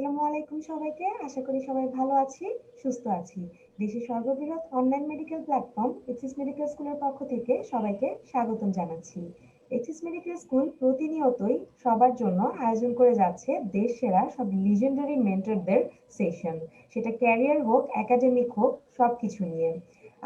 আসসালামু আলাইকুম সবাইকে। আশা করি সবাই ভালো আছি, সুস্থ আছি। দেশের সর্ববৃহৎ online medical platform axis medical স্কুলের পক্ষ থেকে সবাইকে স্বাগতম জানাচ্ছি। এক্সিস মেডিকেল স্কুল প্রতিনিয়তই সবার জন্য আয়োজন করে যাচ্ছে দেশ সেরা সব লিজেন্ডারি মেন্টরদের সেশন। সেটা ক্যারিয়ার হোক, একাডেমিক হোক, সবকিছু নিয়ে।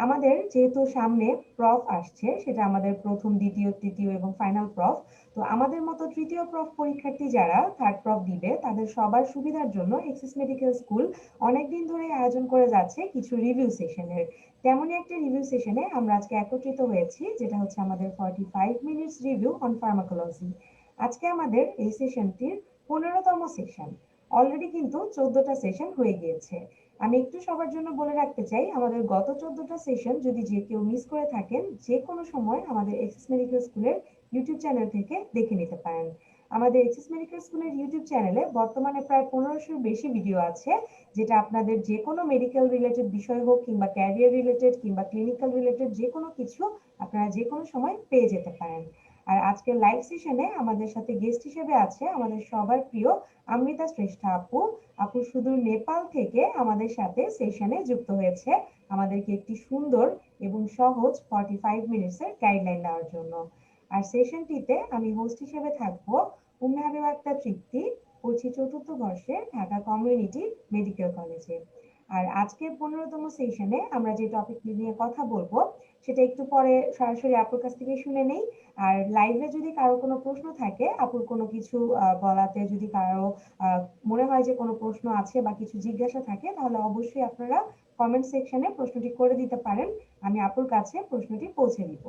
আমাদের যেহেতু সামনে প্রফ আসছে, সেটা আমাদের প্রথম, দ্বিতীয়, তৃতীয় এবং ফাইনাল প্রফ। তো আমাদের মতো তৃতীয় প্রফ পরীক্ষার্থী যারা থার্ড প্রফ দিবে, তাদের সবার সুবিধার জন্য এক্সিস মেডিকেল স্কুল অনেকদিন ধরে আয়োজন করে যাচ্ছে কিছু রিভিউ সেশনের। তেমনই একটা রিভিউ সেশনে আমরা আজকে একত্রিত হয়েছি, যেটা হচ্ছে আমাদের 45 মিনিটস রিভিউ অন ফার্মাকোলজি। আজকে আমাদের এই সেশনটির 15তম সেশন। অলরেডি কিন্তু 14টা সেশন হয়ে গিয়েছে। আমি একটু সবার জন্য বলে রাখতে চাই, আমাদের গত 14টা সেশন যদি যে কেউ মিস করে থাকেন, যে কোনো সময় আমাদের এক্সিস মেডিকেল স্কুলের ইউটিউব চ্যানেল থেকে দেখে নিতে পারেন। আমাদের এক্সিস মেডিকেল স্কুলের ইউটিউব চ্যানেলে বর্তমানে প্রায় 1500 বেশি ভিডিও আছে, যেটা আপনাদের যে কোনো মেডিকেল রিলেটেড বিষয় হোক, কিংবা ক্যারিয়ার রিলেটেড, কিংবা ক্লিনিক্যাল রিলেটেড যে কোনো কিছু আপনারা যে কোনো সময় পেয়ে যেতে পারেন। আর আজকের লাইভ সেশনে আমাদের সাথে গেস্ট হিসেবে আছে আমাদের সবার প্রিয় অমৃতা শ্রেষ্ঠা আপু। আপু সুদূর নেপাল থেকে আমাদের সাথে সেশনে যুক্ত হয়েছে, আমাদেরকে একটি সুন্দর এবং সহজ 45 মিনিটসের গাইডলাইন দেওয়ার জন্য। আর সেশনটিতে আমি হোস্ট হিসেবে থাকবো উম্মে হাবিবা আক্তার তৃপ্তি, পড়ছি চতুর্থ বর্ষে ঢাকা কমিউনিটি মেডিকেল কলেজে। আর আজকের 15তম সেশনে আমরা যে টপিক নিয়ে কথা বলবো, সেটা একটু পরে সরাসরি আপুর কাছ থেকে শুনে নেই। আর লাইভে যদি কারো কোনো প্রশ্ন থাকে, আপুর কোনো কিছু বলাতে যদি কারো মনে হয় যে কোনো প্রশ্ন আছে বা কিছু জিজ্ঞাসা থাকে, তাহলে অবশ্যই আপনারা কমেন্ট সেকশনে প্রশ্নটি করে দিতে পারেন। আমি আপুর কাছে প্রশ্নটি পৌঁছে দিব।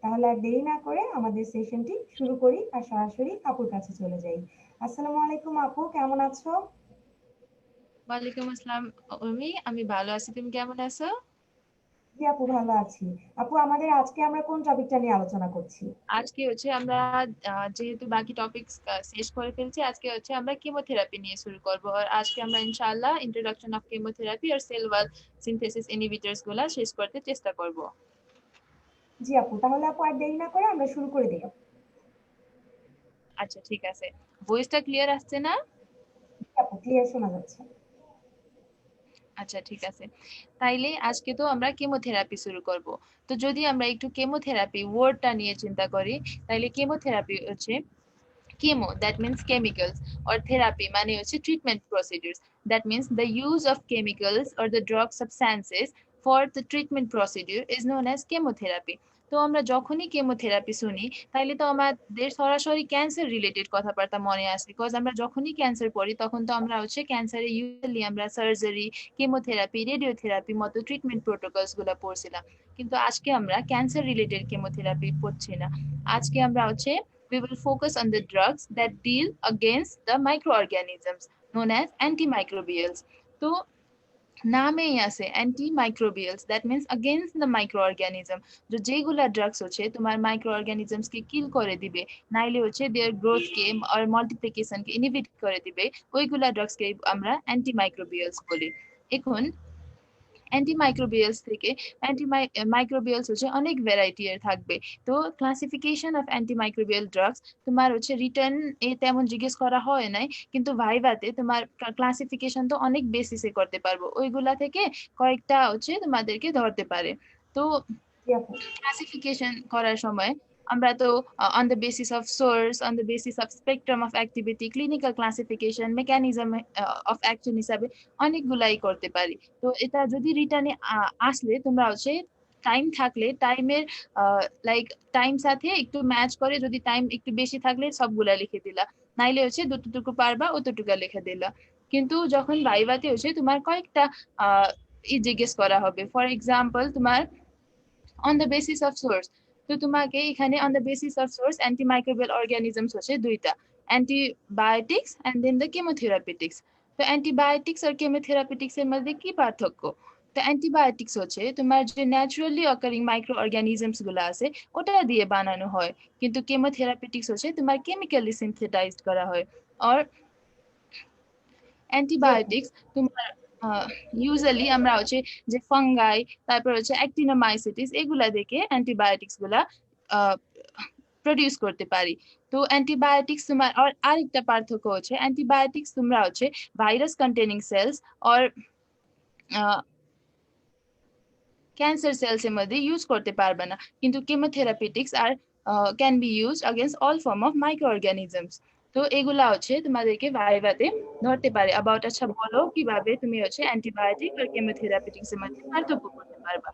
তাহলে আর দেরি না করে আমাদের সেশনটি শুরু করি আর সরাসরি আপুর কাছে চলে যাই। আসসালামু আলাইকুম আপু, কেমন আছো? ওয়ালাইকুম আসসালাম উর্মি, আমি ভালো আছি। তুমি কেমন আছো? জি আপু, ভালো আছি। আপু, আমাদের আজকে আমরা কোন টপিকটা নিয়ে আলোচনা করছি? আজকে হচ্ছে আমরা যেহেতু বাকি টপিক শেষ করে ফেলছি, আজকে হচ্ছে আমরা কেমোথেরাপি নিয়ে শুরু করব। আর আজকে আমরা ইনশাআল্লাহ ইন্ট্রোডাকশন অফ কেমোথেরাপি আর সেল ওয়াল সিনথেসিস ইনহিবিটরস গুলা শেষ করতে চেষ্টা করব। জি আপু, তাহলে আপু আর দেরি না করে আমরা শুরু করে দিই। আচ্ছা, ঠিক আছে। ভয়েসটা ক্লিয়ার আসছে না? জি আপু, ক্লিয়ার শোনা যাচ্ছে। আচ্ছা, ঠিক আছে। তাইলে আজকে তো আমরা কেমোথেরাপি শুরু করব। তো যদি আমরা একটু কেমোথেরাপি ওয়ার্ডটা নিয়ে চিন্তা করি, তাইলে কেমোথেরাপি হচ্ছে chemo, that means chemicals, or therapy মানে হচ্ছে treatment procedures, that means the use of chemicals or the drug substances for the treatment procedure is known as chemotherapy. তো আমরা যখনই কেমোথেরাপি শুনি, তাইলে তো আমাদের সরাসরি ক্যান্সার রিলেটেড কথাবার্তা মনে আসে, বিকজ আমরা যখনই ক্যান্সার পড়ি তখন তো আমরা হচ্ছে ক্যান্সারে ইউজুয়ালি আমরা সার্জারি, কেমোথেরাপি, রেডিওথেরাপি মতো ট্রিটমেন্ট প্রোটোকলস গুলো পড়ছিলাম। কিন্তু আজকে আমরা ক্যান্সার রিলেটেড কেমোথেরাপি পড়ছি না। আজকে আমরা হচ্ছে we will focus on the drugs that deal against the microorganisms known as antimicrobials. তো নামেই আছে antimicrobials, that means against the microorganism. যে যেগুলা ড্রাগস হচ্ছে তোমার মাইক্রোঅর্গানিজমস কে কিল করে দিবে, নাইলে হচ্ছে দেয়ার গ্রোথ কে আর মাল্টিপ্লিকেশন কে ইনহিবিট করে দিবে, ওইগুলা ড্রাগস কে আমরা অ্যান্টিমাইক্রোবিয়ালস বলি। এখন অ্যান্টিমাইক্রোবিয়ালস থেকে মাইক্রোবিয়ালস হচ্ছে অনেক ভ্যারাইটি এর থাকবে। তো ক্লাসিফিকেশন অফ অ্যান্টিমাইক্রোবিয়াল ড্রাগস তোমার হচ্ছে রিটার্ন এ তেমন জিজ্ঞেস করা হয় নাই, কিন্তু ভাইভাতে তোমার ক্লাসিফিকেশন তো অনেক বেসিসে করতে পারবো, ওইগুলা থেকে কয়েকটা হচ্ছে তোমাদেরকে ধরতে পারে। তো জি আপু। ক্লাসিফিকেশন করার সময় আমরা তো on the basis of swords, on the basis of spectrum of activity, clinical classification, mechanism of action হিসাবে অনেকগুলাই করতে পারি। তো এটা যদি রিটার্নে আসলে তোমরা হচ্ছে টাইম থাকলে টাইমের লাইক টাইম সাথে একটু ম্যাচ করে, যদি টাইম একটু বেশি থাকলে সবগুলা লিখে দিলা, নাইলে হচ্ছে যতটুকু পারবা অতটুকু লিখে দিলা। কিন্তু যখন ভাইভাতে হচ্ছে তোমার কয়েকটা আহ জিজ্ঞেস করা হবে, ফর এক্সাম্পল তোমার on the basis of swords. তো তোমাকে এখানে on the basis of swords antimicrobial organisms হচ্ছে দুইটা, অ্যান্টিবায়োটিক্স এন্ড দেন দ্য কেমোথেরাপিটিক্স। তো অ্যান্টিবায়োটিক্স আর কেমোথেরাপিটিক্স এর মধ্যে কি পার্থক্য? তো অ্যান্টিবায়োটিক্স হচ্ছে তোমার যে ন্যাচারালি অকারিং মাইক্রো অর্গানিজমস গুলো আছে, ওটা দিয়ে বানানো হয়। কিন্তু কেমোথেরাপিটিক্স হচ্ছে তোমার কেমিক্যালি সিনথেটাইজড করা হয়। আর জি আপু। অ্যান্টিবায়োটিক্স তোমার ইউজুয়ালি আমরা হচ্ছে যে ফাঙ্গাই, তারপর হচ্ছে অ্যাক্টিনোমাইসিটিস, এগুলা দেখে অ্যান্টিবায়োটিক্স গুলা প্রডিউস করতে পারি। তো অ্যান্টিবায়োটিক্স তোমার আর আরেকটা পার্থক্য হচ্ছে অ্যান্টিবায়োটিক্স তোমরা হচ্ছে virus containing cells or cancer cells এর মধ্যে ইউজ করতে পারবে না, কিন্তু chemotherapeutics are can be use against all form of micro organisms. তো এগুলা হচ্ছে তোমাদেরকে ভাইভাতে ধরতে পারে। অ্যাবাউট আচ্ছা বলো কিভাবে তুমি হচ্ছে অ্যান্টিবায়োটিক আর কেমোথেরাপিউটিক্স এর মধ্যে পার্থক্য করতে পারবা।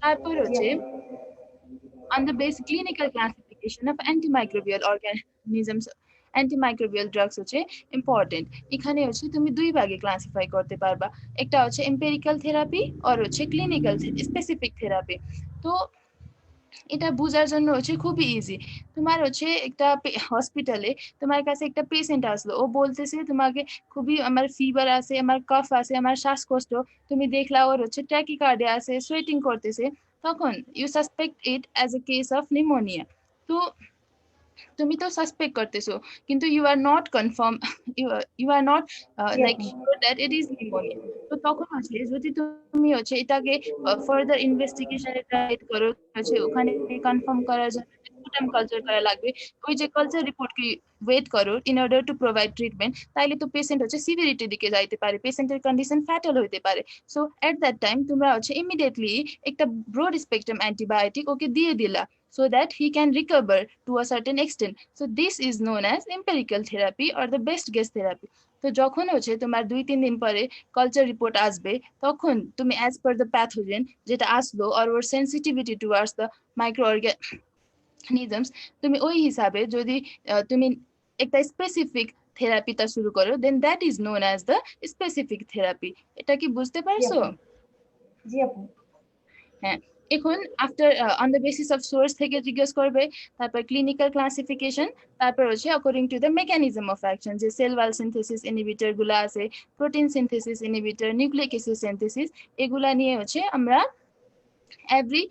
তারপর জি হচ্ছে আপু। on the basic clinical classification of antimicrobial organisms, antimicrobial drugs হচ্ছে ইম্পর্টেন্ট। এখানে হচ্ছে তুমি দুই ভাগে ক্লাসিফাই করতে পারবা, একটা হচ্ছে এম্পেরিক্যাল থেরাপি আর হচ্ছে ক্লিনিক্যাল স্পেসিফিক থেরাপি। তো এটা বোঝার জন্য হচ্ছে খুবই ইজি। তোমার হচ্ছে একটা হসপিটালে তোমার কাছে একটা পেশেন্ট আসলো, ও বলতেছে তোমাকে খুবই আমার ফিভার আছে, আমার কফ আছে, আমার শ্বাসকষ্ট, তুমি দেখলা ওর হচ্ছে ট্যাকিকার্ডিয়া আছে, সোয়েটিং করতেছে, তখন you suspect it as a case of pneumonia. তো তুমি তো সাসপেক্ট করতেছো, কিন্তু you are not confirm, you are not জি লাইক আপু। Sure that it is pneumonia. তো তখন হচ্ছে যদি তুমি হচ্ছে এটাকে ফার্দার ইনভেস্টিগেশনে ট্রাই করো, হচ্ছে ওখানে কনফার্ম করার জন্য স্পুটাম কালচার করা লাগবে, ওই যে কালচার রিপোর্টকে ওয়েট করো in order to provide treatment, তাইলে তো পেশেন্ট হচ্ছে সিভিরিটির দিকে যাইতে পারে, পেশেন্টের কন্ডিশন ফ্যাটাল হইতে পারে। সো এট দ্যাট টাইম তোমরা হচ্ছে ইমিডিয়েটলি একটা ব্রড স্পেকট্রাম অ্যান্টিবায়োটিক ওকে দিয়ে দিলা, so that he can recover to a certain extent. So this is known as empirical therapy or the best guess therapy. তো যখন হচ্ছে তোমার 2-3 দিন পরে কালচার রিপোর্ট আসবে, তখন তুমি অ্যাজ পার দ্য প্যাথোজেন যেটা আসলো আর ওর sensitivity towards the micro organisms, তুমি ওই হিসাবে যদি তুমি একটা স্পেসিফিক থেরাপিটা শুরু করো, then that is known as the specific therapy. এটা কি বুঝতে জি পারছো? আপু। জি আপু। হ্যাঁ, এখন after on the basis of swords থেকে জিজ্ঞেস করবে, তারপর ক্লিনিক্যাল ক্লাসিফিকেশন, তারপর হচ্ছে according to the mechanism of action, যে সেল ওয়াল সিনথেসিস ইনহিবিটর গুলো আছে, protein synthesis inhibitor, nucleic acid synthesis, এগুলা নিয়ে হচ্ছে আমরা এভরি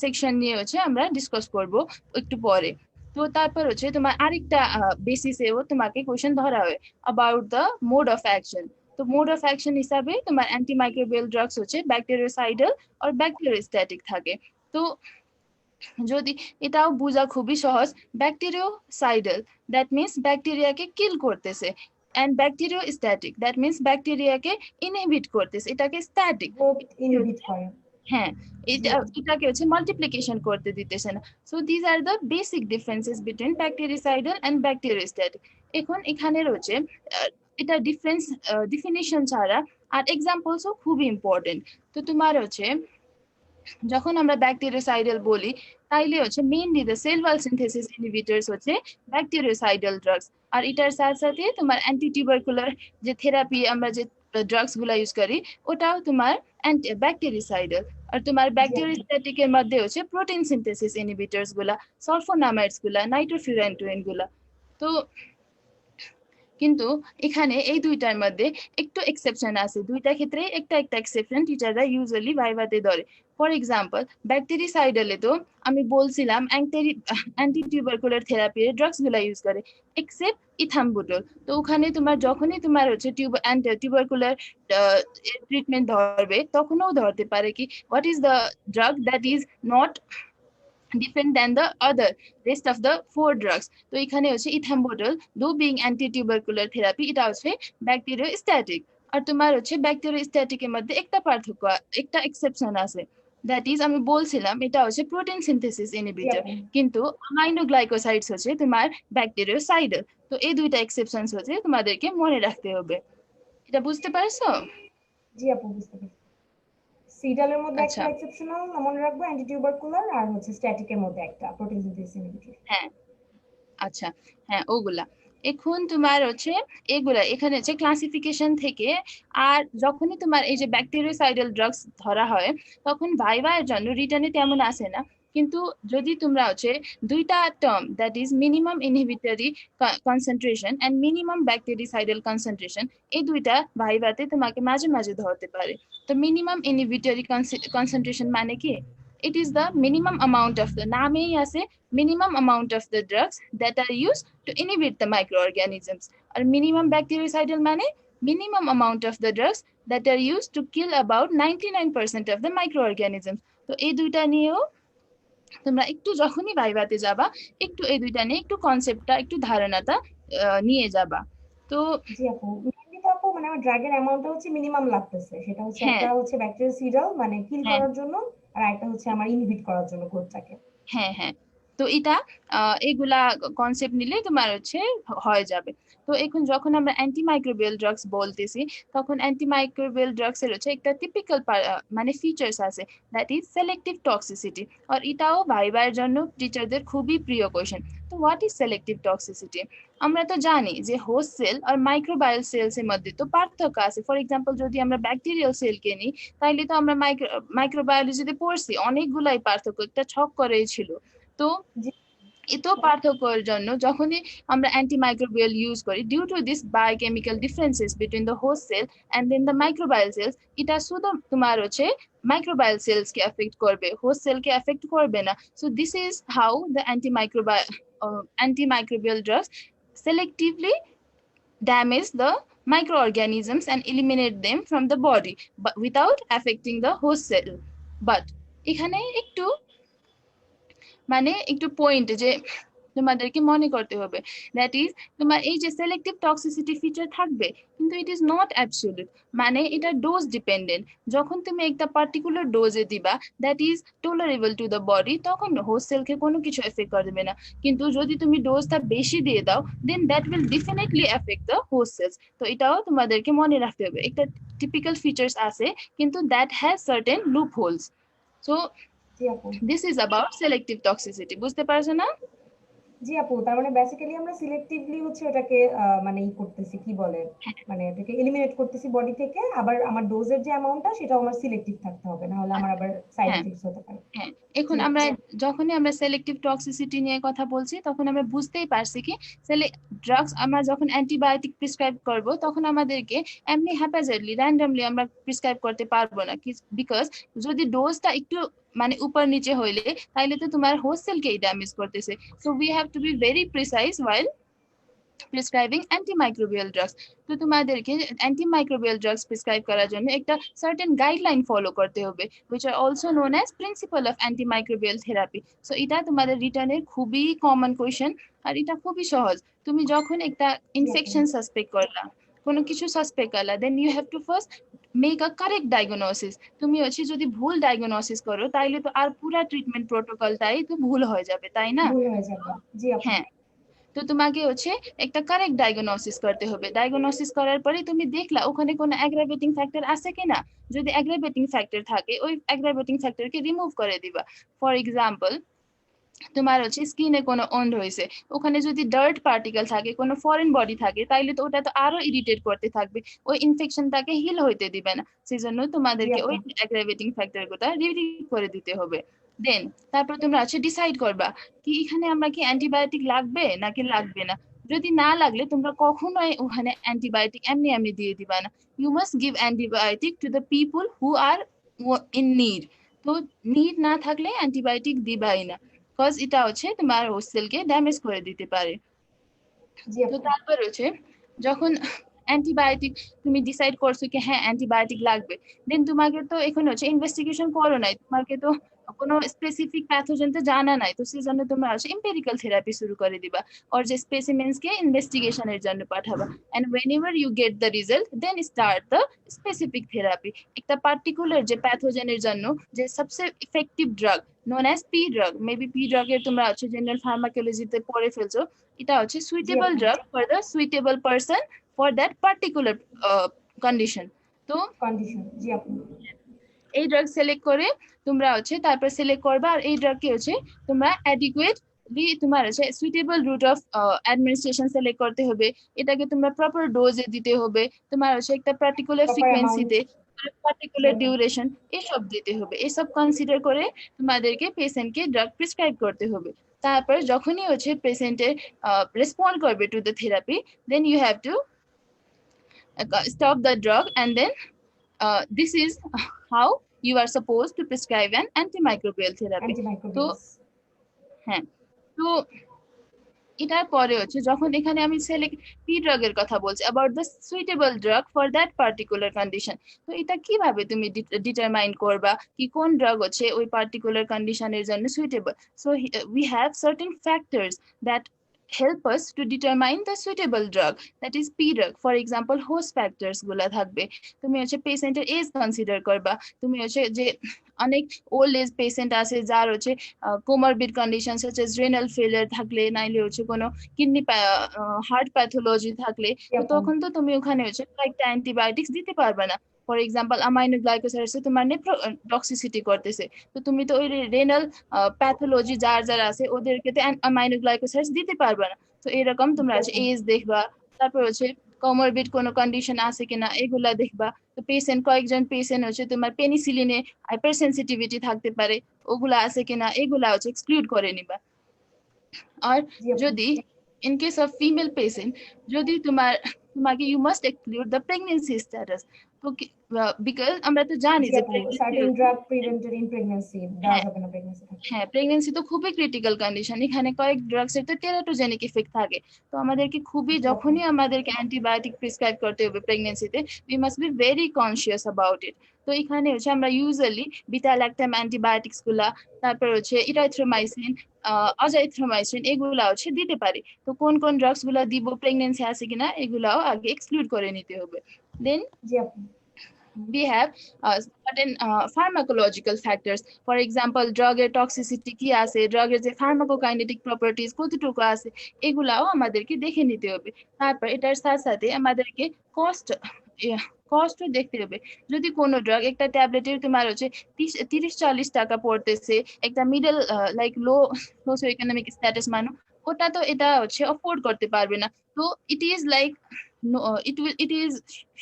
সেকশন নিয়ে হচ্ছে আমরা ডিসকাস করব একটু পরে। তো তারপর হচ্ছে তোমার আরেকটা বেসিসেও তোমাকে কোশ্চেন ধরা হয় about the mode of action. তো মোড অফ অ্যাকশন হিসাবে তোমার অ্যান্টিমাইক্রোবিয়াল ড্রাগস হচ্ছে ব্যাকটেরিওসাইডাল আর ব্যাকটেরিওস্ট্যাটিক থাকে। তো যদি এটাও বোঝা খুবই সহজ, ব্যাকটেরিওসাইডাল দ্যাট মিন্স ব্যাকটেরিয়াকে কিল করতেছে, এন্ড ব্যাকটেরিওস্ট্যাটিক দ্যাট মিন্স ব্যাকটেরিয়াকে ইনহিবিট করতেছে, এটাকে স্ট্যাটিক। গ্রোথ ইনহিবিট করে। হ্যাঁ, জি আপু। এটাকে হচ্ছে মাল্টিপ্লিকেশন করতে দিতেছে না। So these are the basic differences between bactericidal and bacteriostatic. এখন এখানে রয়েছে এটা ডিফারেন্স ডিফিনিশন ছাড়া আর এক্সাম্পলসও খুবই ইম্পর্টেন্ট। তো তোমার হচ্ছে যখন আমরা ব্যাকটেরিওসাইডাল বলি, তাইলে হচ্ছে mainly the sell wall synthesis inhibitors হচ্ছে ব্যাকটেরিওসাইডাল ড্রাগস। আর এটার সাথে সাথে তোমার অ্যান্টি টিউবারকুলার যে থেরাপি আমরা যে ড্রাগস গুলা ইউজ করি, ওটাও তোমার ব্যাকটেরিসাইডাল। আর তোমার জি আপু। ব্যাকটেরিওস্ট্যাটিক এর মধ্যে হচ্ছে প্রোটিন সিনথেসিস ইনহিবিটরস গুলা, সালফোনামাইডস গুলা, নাইট্রোফিউরান্টোইন গুলা। তো কিন্তু এখানে এই দুইটার মধ্যে একটু এক্সেপশন আছে, দুইটা ক্ষেত্রে একটা একটা এক্সেপশন টিচাররা ইউজুয়ালি ভাইভাতে ধরে। ফর এক্সাম্পল ব্যাকটেরিসাইডালে তো আমি বলছিলাম অ্যান্টি টিউবারকুলার থেরাপি ড্রাগস গুলা ইউজ করে, এক্সেপ্ট ইথাম্বুটল। তো ওখানে তোমার যখনই তোমার হচ্ছে টিউবারকুলার ট্রিটমেন্ট ধরবে, তখনও ধরতে পারে কি what is the drug that is not different than the other rest of the 4 drugs। তো এখানে হচ্ছে ইথাম্বুটল দো বিং অ্যান্টি টিউবারকুলার থেরাপি, এটা হচ্ছে ব্যাকটেরিওস্ট্যাটিক। আর তোমার হচ্ছে ব্যাকটেরিওস্ট্যাটিক এর মধ্যে একটা পার্থক্য, একটা এক্সেপশন আছে, দ্যাট ইজ আমি বলছিলাম এটা হচ্ছে প্রোটিন সিনথেসিস জি ইনহিবিটর, আপু। কিন্তু অ্যামাইনোগ্লাইকোসাইডস হচ্ছে তোমার ব্যাকটেরিওসাইডাল। তো এই দুইটা এক্সেপশনস হচ্ছে তোমাদেরকে মনে রাখতে হবে। এটা বুঝতে পারছো? জি আপু, বুঝতে পারছি। সিডালের মধ্যে একটা আচ্ছা, এক্সেপশনাল মনে রাখবো, অ্যান্টি টিউবারকুলার, আর হচ্ছে স্ট্যাটিকের মধ্যে একটা প্রোটিন সিনথেসিস ইনহিবিটর। হ্যাঁ, আচ্ছা, হ্যাঁ ওগুলা। এখন তোমার হচ্ছে এগুলা এখানে হচ্ছে ক্লাসিফিকেশন থেকে। আর যখনই তোমার এই যে ব্যাকটেরিওসাইডাল ড্রাগস ধরা হয়, তখন ভাইভার জন্য রিটার্নে তেমন আসে না, কিন্তু যদি তোমরা হচ্ছে দুইটা term that is minimum inhibitory concentration and minimum bactericidal concentration, এই দুইটা ভাইভাতে তোমাকে মাঝে মাঝে ধরতে পারে। তো মিনিমাম ইনহিবিটরি কনসেন্ট্রেশন মানে কি? It is the minimum amount of the নামেই আছে minimum amount of the drugs that are used to inhibit the microorganisms. R minimum bactericidal মানে minimum amount of the drugs that are used to kill about 99% of the microorganisms. তো এই দুইটা নিয়েও তোমরা একটু যখনই ভাইভাতে যাবা একটু এই দুইটা নিয়ে একটু কনসেপ্টটা একটু ধারণাটা নিয়ে যাবা। তো জি আপু, মেনলি তো আপু মানে আমার ড্রাগের অ্যামাউন্টটা হচ্ছে মিনিমাম লাগতেছে, সেটা হচ্ছে হ্যাঁ একটা হচ্ছে ব্যাকটেরিয়াল মানে কিল হ্যাঁ করার জন্য, আর একটা হচ্ছে আমার ইনহিবিট করার জন্য গ্রোথটাকে। হ্যাঁ হ্যাঁ। তো এটা এগুলা কনসেপ্ট নিলে তোমার হচ্ছে হয়ে যাবে। তো এখন যখন আমরা অ্যান্টিমাইক্রোবিয়াল ড্রাগস বলতেছি, তখন অ্যান্টিমাইক্রোবিয়াল ড্রাগস এর হচ্ছে একটা টিপিক্যাল মানে ফিচার্স আছে, দ্যাট ইজ সিলেক্টিভ টক্সিসিটি। আর এটাও ভাইবার জন্য টিচারদের খুবই প্রিয় কোয়েশ্চেন। তো হোয়াট ইজ সিলেক্টিভ টক্সিসিটি? আমরা তো জানি যে হোস্ট সেল আর মাইক্রোবায়াল সেলস এর মধ্যে তো পার্থক্য আছে। ফর এক্সাম্পল যদি আমরা ব্যাকটেরিয়াল সেলকে নিই, তাইলে তো আমরা মাইক্রোবায়োলজিতে পড়ছি অনেকগুলাই পার্থক্য, একটা ছক করেই ছিল। তো জি এত পার্থক্যের জন্য যখনই আমরা অ্যান্টিমাইক্রোবিয়াল ইউজ করি, due to this biochemical differences between the host cell and then the microbial cells, এটা শুধু তোমার হচ্ছে মাইক্রোবায়াল সেলস কে এফেক্ট করবে, হোস্ট সেল কে এফেক্ট করবে না। So this is how the antimicrobial drugs selectively damage the microorganisms and eliminate them from the body, but without affecting the host cell. But এখানে একটু মানে একটু পয়েন্ট যে তোমাদেরকে মনে করতে হবে, দ্যাট ইজ তোমার এই যে সিলেক্টিভ টক্সিসিটি ফিচার থাকবে, কিন্তু ইট ইজ নট অ্যাবসলিউট, মানে এটা ডোজ ডিপেন্ডেন্ট। যখন তুমি একটা পার্টিকুলার ডোজে দিবা that is tolerable to the body, তখন হোস্ট সেলকে কোনো কিছু এফেক্ট করবে না। কিন্তু যদি তুমি ডোজটা বেশি দিয়ে দাও, then that will definitely affect the host cells. তো এটাও তোমাদেরকে মনে রাখতে হবে, একটা টিপিক্যাল ফিচার্স আছে কিন্তু that has certain loopholes. So জি আপু। This is about selective toxicity. বুঝতে পারছো না? জি আপু, তার মানে বেসিক্যালি আমরা সিলেক্টিভলি হচ্ছে ওটাকে মানে করতেছি, কি বলে, মানে এটাকে এলিমিনেট করতেছি বডি থেকে, আবার আমার ডোজের যে অ্যামাউন্টটা সেটাও আমার সিলেক্টিভ থাকতে হবে, না হলে আমার আবার সাইড হ্যাঁ এফেক্টস হতে পারে। হ্যাঁ। জি এখন আপু। আমরা যখনই আমরা সিলেক্টিভ টক্সিসিটি নিয়ে কথা বলছি, তখন আমরা বুঝতেই পারছি কি ড্রাগস আমরা যখন অ্যান্টিবায়োটিক প্রিসক্রাইব করব, তখন আমাদেরকে এমনি হ্যাপাজার্ডলি র্যান্ডমলি আমরা প্রিসক্রাইব করতে পারবো না, বিকজ যদি ডোজটা একটু মানে উপর নিচে হইলে তাইলে তো তোমার হোস্ট সেলকেই ড্যামেজ করতেছে। So we have to be very precise while prescribing antimicrobial drugs. তো তোমাদেরকে অ্যান্টিমাইক্রোবিয়াল ড্রাগস প্রেসক্রাইব করার জন্য একটা সার্টেন গাইডলাইন ফলো করতে হবে, which are also known as principal of antimicrobial therapy. So এটা তোমাদের রিটার্নের খুবই কমন কোয়েশ্চেন, আর এটা খুবই সহজ। তুমি যখন একটা জি আপু। ইনফেকশন সাসপেক্ট করলা, কোনো কিছু সাসপেক্ট করলা, then you have to first make a correct diagnosis. তুমি হচ্ছে যদি ভুল ডায়াগনোসিস করো, তাইলে তো আর পুরা ট্রিটমেন্ট প্রোটোকলটাই তো ভুল হয়ে যাবে, তাই না? ভুল হয়ে যাবে। জি আপু। হ্যাঁ। তো তোমাকে হচ্ছে একটা কারেক্ট ডায়াগনোসিস করতে হবে। ডায়াগনোসিস করার পরে তুমি দেখলা ওখানে কোনো অ্যাগ্রাভেটিং ফ্যাক্টর আছে কিনা। যদি অ্যাগ্রাভেটিং ফ্যাক্টর থাকে, ওই অ্যাগ্রাভেটিং ফ্যাক্টরকে রিমুভ করে দিবা। ফর এক্সাম্পল, তোমার হচ্ছে স্কিনে কোনো অন্ড হয়েছে, ওখানে যদি ডার্ট পার্টিকেল থাকে, কোনো ফরেন বডি থাকে, তাইলে তো ওটা তো আরো ইরিটেট করতে থাকবে, ওই ইনফেকশনটাকে হিল হইতে দিবে না। সেজন্য জি তোমাদেরকে আপু। ওই অ্যাগ্রাভেটিং ফ্যাক্টর গুলো রিমুভ করে দিতে হবে। দেন তারপর তোমরা হচ্ছে ডিসাইড করবা কি এখানে আমরা কি অ্যান্টিবায়োটিক লাগবে নাকি লাগবে না। যদি না লাগলে তোমরা কখনোই ওখানে অ্যান্টিবায়োটিক এমনি এমনি দিয়ে দিবা না। You must give antibiotic to the people who are in need. তো নিড না থাকলে অ্যান্টিবায়োটিক দিবাই না, কজ এটা হচ্ছে তোমার হোস্ট সেলকে ড্যামেজ করে দিতে পারে। জি তো আপু। তারপর হচ্ছে যখন অ্যান্টিবায়োটিক তুমি ডিসাইড করছো কি হ্যাঁ অ্যান্টিবায়োটিক লাগবে, দেন তোমাকে তো এখন হচ্ছে ইনভেস্টিগেশন করো নাই, তোমাকে তো কোনো স্পেসিফিক প্যাথোজেন তো জানা নাই, তো সেই জন্য তোমরা হচ্ছে এম্পিরিক্যাল থেরাপি শুরু করে দিবা, ওর যে স্পেসিমেন্স কে ইনভেস্টিগেশনের জন্য পাঠাবা। And whenever you get the result then start the specific therapy। একটা পার্টিকুলার যে প্যাথোজেনের জন্য যে সবচেয়ে effective drug known as P drug, maybe P drug এর তোমরা হচ্ছে জেনারেল ফার্মাকোলজিতে পড়ে ফেলছো, এটা হচ্ছে জি সুইটেবল আপু। Drug for the suitable person for that particular condition. তো কন্ডিশন। জি আপু। এই ড্রাগ সিলেক্ট করে তোমরা হচ্ছে তারপর সিলেক্ট করবা, আর এই ড্রাগকে হচ্ছে তোমরা অ্যাডিকুয়েটলি তোমার হচ্ছে suitable route of administration select করতে হবে। এটাকে তোমরা প্রপার ডোজে দিতে হবে, তোমার হচ্ছে একটা পার্টিকুলার প্রপার অ্যামাউন্ট। ফ্রিকোয়েন্সিতে, জি পার্টিকুলার আপু। ডিউরেশন, এসব দিতে হবে। এসব কনসিডার করে তোমাদেরকে পেশেন্টকে ড্রাগ প্রেসক্রাইব করতে হবে। তারপর যখনই হচ্ছে পেশেন্টের রেসপন্ড করবে to the therapy, then you have to stop the drug, and then this is how you are supposed to prescribe an antimicrobial therapy। তো অ্যান্টিমাইক্রোবিয়ালস। হ্যাঁ, তো এটার পরে হচ্ছে যখন এখানে আমি সিলেক্ট পি ড্রাগের কথা বলছি about the suitable drug for that particular condition, তো এটা কিভাবে তুমি ডিটারমাইন করবা কি কোন ড্রাগ হচ্ছে ওই পার্টিকুলার কন্ডিশনের জন্য suitable? So we have certain factors that help us to determine the suitable drug, that is P drug. For example, host factors গুলা থাকবে, তুমি হচ্ছে পেশেন্টের এজ কনসিডার করবা, তুমি হচ্ছে যে অনেক ওল্ড এজ পেশেন্ট আছে যার হচ্ছে comorbid condition such as renal failure থাকলে, নাইলে হচ্ছে কোনো কিডনি হার্ট প্যাথোলজি থাকলে, জি তো আপু। তখন তো তুমি ওখানে হচ্ছে কয়েকটা অ্যান্টিবায়োটিক্স দিতে পারবে না। ফর এক্সাম্পল অ্যামাইনোগ্লাইকোসাইডসে তোমার নেফ্রোটক্সিসিটি করতেছে, তো তুমি তো ওই রেনাল প্যাথোলজি যার যার আছে ওদেরকে তো অ্যামাইনোগ্লাইকোসাইডস দিতে পারবে না। তো এরকম জি তোমরা হচ্ছে আপু। এজ দেখবা, তারপর হচ্ছে কোমরবিড কোনো কন্ডিশন আছে কিনা এগুলা দেখবা। তো পেশেন্ট কয়েকজন পেশেন্ট হচ্ছে তোমার পেনিসিলিনে হাইপার সেন্সিটিভিটি থাকতে পারে, ওগুলা আছে কিনা এগুলা হচ্ছে এক্সক্লুড করে নিবা। আর জি আপু। যদি in case of female patient, যদি তোমাকে you must exclude the pregnancy status, তো বিকজ আমরা তো জানি জি যে আপু, প্রেগনেন্সি সার্টেন হচ্ছে, ড্রাগ প্রিভেন্টেড ইন প্রেগন্যান্সি দেওয়া হ্যাঁ যাবে না প্রেগন্যান্সি থাকলে। হ্যাঁ প্রেগনেন্সি তো খুবই ক্রিটিক্যাল কন্ডিশন, এখানে কয়েক ড্রাগস এর তো টেরাটোজেনিক ইফেক্ট থাকে। তো আমাদেরকে খুবই, জি আপু। যখনই আমাদেরকে অ্যান্টিবায়োটিক প্রেসক্রাইব করতে হবে প্রেগনেন্সিতে, we must be very conscious about it. তো এখানে হচ্ছে আমরা ইউজুয়ালি বিটা ল্যাকটাম অ্যান্টিবায়োটিক্স গুলা, তারপর হচ্ছে ইরাইথ্রোমাইসিন, অজাইথ্রোমাইসিন এগুলা হচ্ছে দিতে পারি। তো কোন কোন ড্রাগস গুলা দিব, প্রেগনেন্সি আছে কিনা এগুলাও আগে এক্সক্লুড করে নিতে হবে। দেন জি আপু। we have certain pharmacological factors. For example, drug এর toxicity কি আছে, drug এর যে pharmacokinetic properties কতটুকু আছে, এগুলাও আমাদেরকে দেখে নিতে হবে। তারপর এটার সাথে সাথে আমাদেরকে কস্ট কস্টও দেখতে হবে। যদি কোনো ড্রাগ একটা ট্যাবলেটের তোমার হচ্ছে 30-40 টাকা পড়তেছে, একটা মিডল লাইক লো সোশিও ইকোনমিক স্ট্যাটাস মানুষ, ওটা তো এটা হচ্ছে অফোর্ড করতে পারবে না। তো it is like no, it is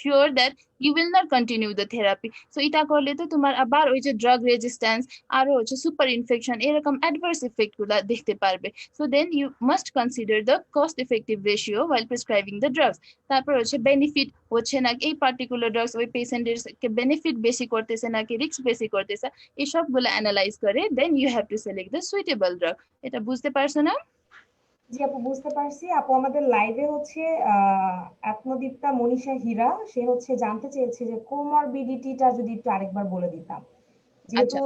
sure that you will not continue the therapy. So এটা করলে তো তোমার আবার ওই যে ড্রাগ রেজিস্ট্যান্স আরো হচ্ছে সুপার ইনফেকশন এরকম অ্যাডভার্স ইফেক্ট গুলা দেখতে পারবে। So then you must consider the cost effective ratio while prescribing the drugs। তারপর হচ্ছে বেনিফিট হচ্ছে না এই পার্টিকুলার ড্রাগস ওই পেশেন্টের বেনিফিট বেশি করতেছে নাকি রিস্ক বেশি করতেছে, এই সবগুলো অ্যানালাইজ করে then you have to select the suitable drug. এটা বুঝতে পারছো না? জি আপু, বুঝতে পারছি। আপু, আমাদের লাইভে হচ্ছে আত্মদীপ্তা মনীষা হীরা, সে হচ্ছে জানতে চেয়েছে যে কোমরবিডিটিটা যদি একটু আরেকবার বলে দিতাম, যেহেতু আচ্ছা,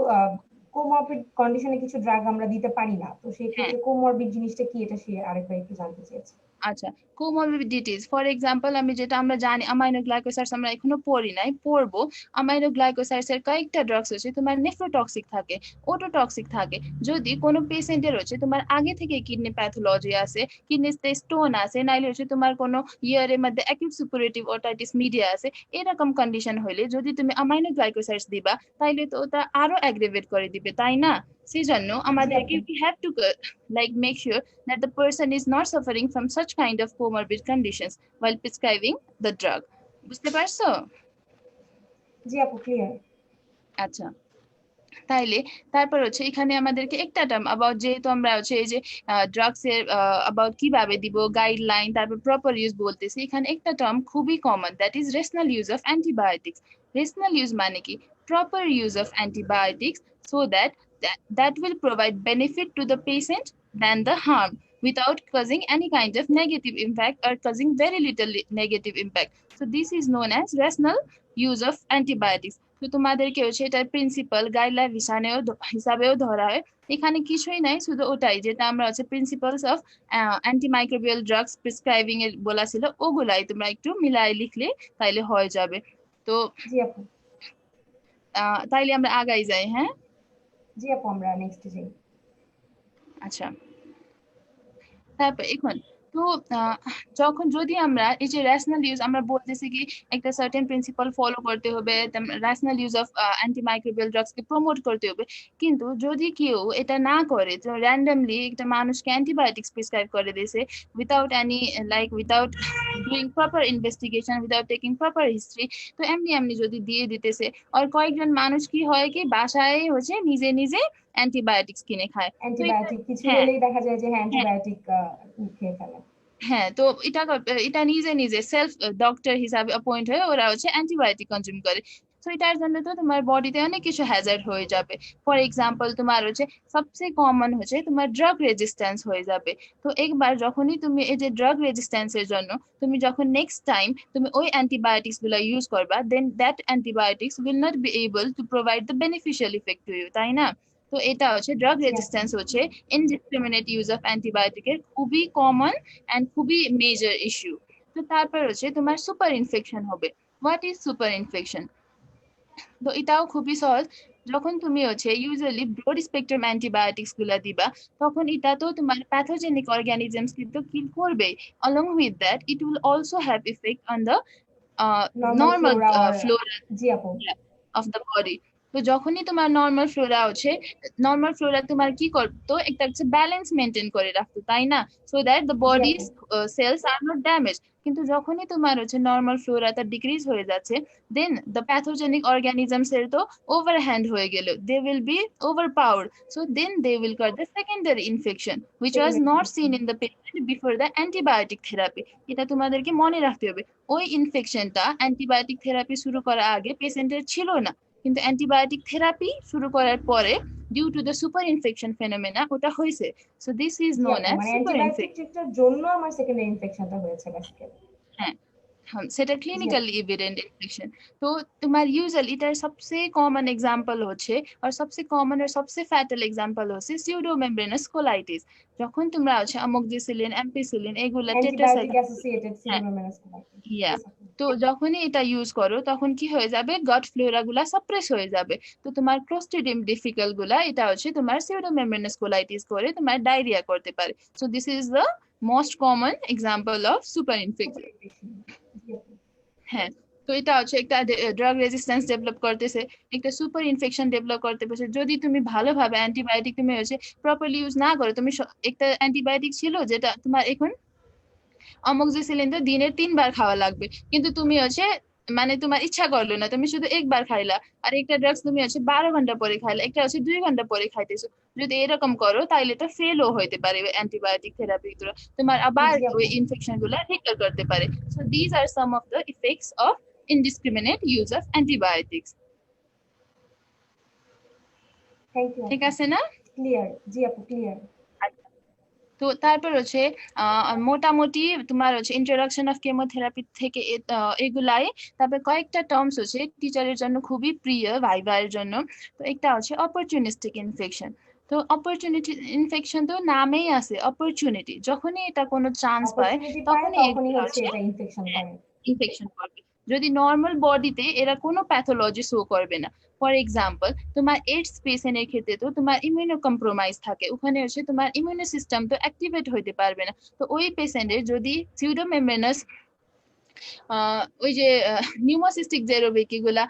কোমরবিড কন্ডিশনে কিছু ড্রাগ আমরা দিতে পারি না, তো সেই হ্যাঁ ক্ষেত্রে কোমরবিড জিনিসটা কি এটা সে আরেকবার একটু জানতে চেয়েছে। আচ্ছা, কোমরবিডিটিস ফর এক্সাম্পল আমি যেটা আমরা জানি অ্যামাইনোগ্লাইকোসাইডস আমরা এখনো পড়ি নাই, পড়বো। অ্যামাইনোগ্লাইকোসাইডস এর কয়েকটা ড্রাগস হচ্ছে তোমার নেফ্রোটক্সিক থাকে, ওটোটক্সিক থাকে। যদি কোনো পেশেন্টের হচ্ছে তোমার আগে থেকে কিডনি প্যাথোলজি আছে, কিডনিতে স্টোন আছে, নাইলে হচ্ছে তোমার কোনো ইয়ারের মধ্যে অ্যাকিউট সুপুরেটিভ ওটাইটিস মিডিয়া আছে, এরকম কন্ডিশন হইলে যদি তুমি অ্যামাইনোগ্লাইকোসাইডস দিবা তাইলে তো ওটা আরো অ্যাগ্রেভেট করে দিবে, তাই না? সেজন্য জি আমাদেরকে আপু। we have to like make sure that the person is not suffering from such kind of comorbid conditions while prescribing the drug. বুঝতে পারছো? জি আপু, ক্লিয়ার। আচ্ছা, তাইলে তারপর হচ্ছে এখানে আমাদেরকে একটা টার্ম অ্যাবাউট, যেহেতু আমরা হচ্ছে এই যে ড্রাগস এর অ্যাবাউট কিভাবে দিব গাইডলাইন তারপর প্রপার ইউজ বলতেছি, এখানে একটা টার্ম খুবই common, that is rational use of antibiotics. Rational use মানে কি? Proper use of antibiotics so that that will provide benefit to the patient than the harm without causing any kind of negative impact or causing very little negative impact. So this is known as rational use of antibiotics. তো তোমাদেরকে হচ্ছে এটার principal guideline হিসাবেও ধরা হয়। এখানে কিছুই নাই, শুধু ওটাই যেটা আমরা হচ্ছে principles of antimicrobial drugs prescribing এর বলা ছিল, ওগুলাই তোমরা একটু মিলাই লিখলে তাইলে হয়ে যাবে। তো জি আপু। তাইলে আমরা আগাই যাই, হ্যাঁ? জি আপু, আমরা নেক্সট যাই। আচ্ছা, তারপর এখন তো আহ, যখন যদি আমরা এই যে রেশনাল ইউজ আমরা বলতেছি কি একটা সার্টেন প্রিন্সিপাল ফলো করতে হবে, rational use of antimicrobial drugs K promote করতে হবে, কিন্তু যদি কেউ এটা না করে, তো র্যান্ডমলি একটা মানুষকে অ্যান্টিবায়োটিক্স প্রেসক্রাইব করে দিয়েছে without any like without doing proper investigation, without taking proper history, তো এমনি এমনি যদি দিয়ে দিতেছে, আর কয়েকজন মানুষ কি হয় কি বাসায় হচ্ছে নিজে নিজে অ্যান্টিবায়োটিক্স কিনে খায়। তো অ্যান্টিবায়োটিক কিছু হ্যাঁ হলেই দেখা যায় যে হ্যাঁ হ্যাঁ অ্যান্টিবায়োটিক খেয়ে ফেলে। হ্যাঁ, তো এটা এটা নিজে নিজে সেলফ ডক্টর হিসাবে অ্যাপয়েন্ট হয়ে ওরা হচ্ছে অ্যান্টিবায়োটিক কনজিউম করে। সো এটার জন্য তো তোমার বডিতে অনেক কিছু হ্যাজার্ড হয়ে যাবে। ফর এক্সাম্পল তোমার হচ্ছে সবচেয়ে কমন হচ্ছে তোমার ড্রাগ রেজিস্ট্যান্স হয়ে যাবে। তো একবার যখনই তুমি এই যে ড্রাগ রেজিস্ট্যান্সের জন্য তুমি যখন নেক্সট টাইম তুমি ওই অ্যান্টিবায়োটিক্স গুলো ইউজ করবা, then that antibiotics will not be able to provide the beneficial effect to you, তাই না? তো এটা হচ্ছে ড্রাগ জি আপু। রেজিস্ট্যান্স হচ্ছে ইনডিসক্রিমিনেট ইউজ অফ অ্যান্টিবায়োটিকের খুবই কমন অ্যান্ড খুবই মেজর ইস্যু। তো তারপর হচ্ছে তোমার সুপার ইনফেকশন হবে। What is super infection? তো এটাও খুবই সহজ। যখন তুমি হচ্ছে ইউজুয়ালি ব্রড স্পেকট্রাম অ্যান্টিবায়োটিক্স গুলা দিবা, তখন এটা তো তোমার প্যাথোজেনিক অর্গানিজমস কিন্তু কিল করবে। along with that it will also have effect on the normal normal Flora or flora জি আপু। of the body. তো যখনই তোমার নর্মাল ফ্লোরা হচ্ছে, নর্মাল ফ্লোরা তোমার কি করতো, একটা হচ্ছে ব্যালেন্স মেনটেন করে রাখতো, তাই না? সো দ্যাট দ্য জি বডিজ আপু। Cells are not damage. কিন্তু যখনই তোমার হচ্ছে নর্মাল ফ্লোরাটা ডিক্রিজ হয়ে যাচ্ছে, দেন দ্য প্যাথোজেনিক অর্গানিজমস এর তো ওভারহ্যান্ড হয়ে গেল, they will be overpowered. So then they will cause the secondary infection which was secondary not infection. Seen in the patient before the antibiotic therapy. এটা তোমাদেরকে মনে রাখতে হবে। ওই ইনফেকশনটা অ্যান্টিবায়োটিক থেরাপি শুরু করার আগে পেশেন্টের ছিল না, কিন্তু অ্যান্টিবায়োটিক থেরাপি শুরু করার পরে due to the super infection phenomena ওটা হয়েছে। সো দিস ইজ জি নোন আপু, অ্যাজ মানে সুপার অ্যান্টিবায়োটিক ইনফেকশন। ট্রিটটার জন্য আমার সেকেন্ডারি ইনফেকশনটা হয়েছে বেসিক্যালি। হ্যাঁ, সেটা জি আপু। Clinically evident infection. তো তোমার ইউজুয়াল এটার সবচেয়ে কমন এক্সাম্পল হচ্ছে, আর সবচেয়ে কমন আর সবচেয়ে ফ্যাটাল এক্সাম্পল হচ্ছে সিউডোমেমব্রেনাস কোলাইটিস। যখন তোমরা হচ্ছে অ্যামোক্সিসিলিন, অ্যাম্পিসিলিন এগুলা অ্যান্টিবায়োটিক টেট্রাসাইক্লিন, অ্যাসোসিয়েটেড হ্যাঁ, সিউডোমোনাস কোলাইটিস। ইয়া, ইয়েস আপু। তো যখনই এটা ইউজ করো তখন কি হয়ে যাবে, গট ফ্লোরা গুলা সাপ্রেস হয়ে যাবে। তো তোমার ক্লোস্ট্রিডিয়াম ডিফিকাল গুলা এটা হচ্ছে তোমার সিউডোমেমব্রেনাস কোলাইটিস করে তোমার ডায়রিয়া করতে পারে। So this is the most common example of super super infection. Infection. জি আপু। হ্যাঁ, তো এটা হচ্ছে একটা ড্রাগ রেজিস্ট্যান্স ডেভেলপ করতেছে, একটা সুপার ইনফেকশন ডেভেলপ করতে পারছে। যদি তুমি ভালোভাবে অ্যান্টিবায়োটিক তুমি হচ্ছে প্রপারলি ইউজ না করো, তুমি একটা অ্যান্টিবায়োটিক ছিল যেটা তোমার এখন অমোক্সিসিলিন তো দিনে 3 বার খাওয়া লাগবে, কিন্তু তুমি হচ্ছে মানে তোমার ইচ্ছা করলো না, তুমি শুধু একবার খাইলা। আর একটা ড্রাগস তুমি হচ্ছে 12 ঘন্টা পরে খাইলা, একটা হচ্ছে 2 ঘন্টা পরে খাইতেছো। যদি এরকম করো তাহলে তো ফেলও হইতে পারে অ্যান্টিবায়োটিক থেরাপি গুলো, তোমার আবার জি ওই আপু। ইনফেকশন গুলো রিকল করতে পারে। So these are some of the effects of indiscriminate use of antibiotics. Thank you ঠিক আপু। আছে না? ক্লিয়ার। জি আপু, ক্লিয়ার। তো তারপর হচ্ছে মোটামুটি তোমার হচ্ছে ইন্ট্রোডাকশন অফ কেমোথেরাপি থেকে এগুলাই। তারপর কয়েকটা টার্মস হচ্ছে টিচারের জন্য খুবই প্রিয় ভাইবার জন্য। তো একটা হচ্ছে অপরচুনিস্টিক ইনফেকশন। তো অপরচুনিটি ইনফেকশন তো নামেই আছে অপরচুনিটি, যখনই এটা কোনো চান্স পায় অপরচুনিটি পায় তখনই তখনই এগুলো হচ্ছে হচ্ছে এটা ইনফেকশন করে। ইনফেকশন করবে। যদি নর্মাল বডিতে এরা কোনো প্যাথোলজি শো করবে না। ফর এক্সাম্পল তোমার এইডস পেশেন্টের ক্ষেত্রে তো তোমার ইমিউনো কম্প্রোমাইজ থাকে, ওখানে হচ্ছে তোমার ইমিউনো সিস্টেম তো অ্যাক্টিভেট হইতে পারবে না। তো ওই পেশেন্টের যদি সিউডোমেমব্রেনাস ওই যে নিউমোসিস্টিক জেরোবেকি গুলা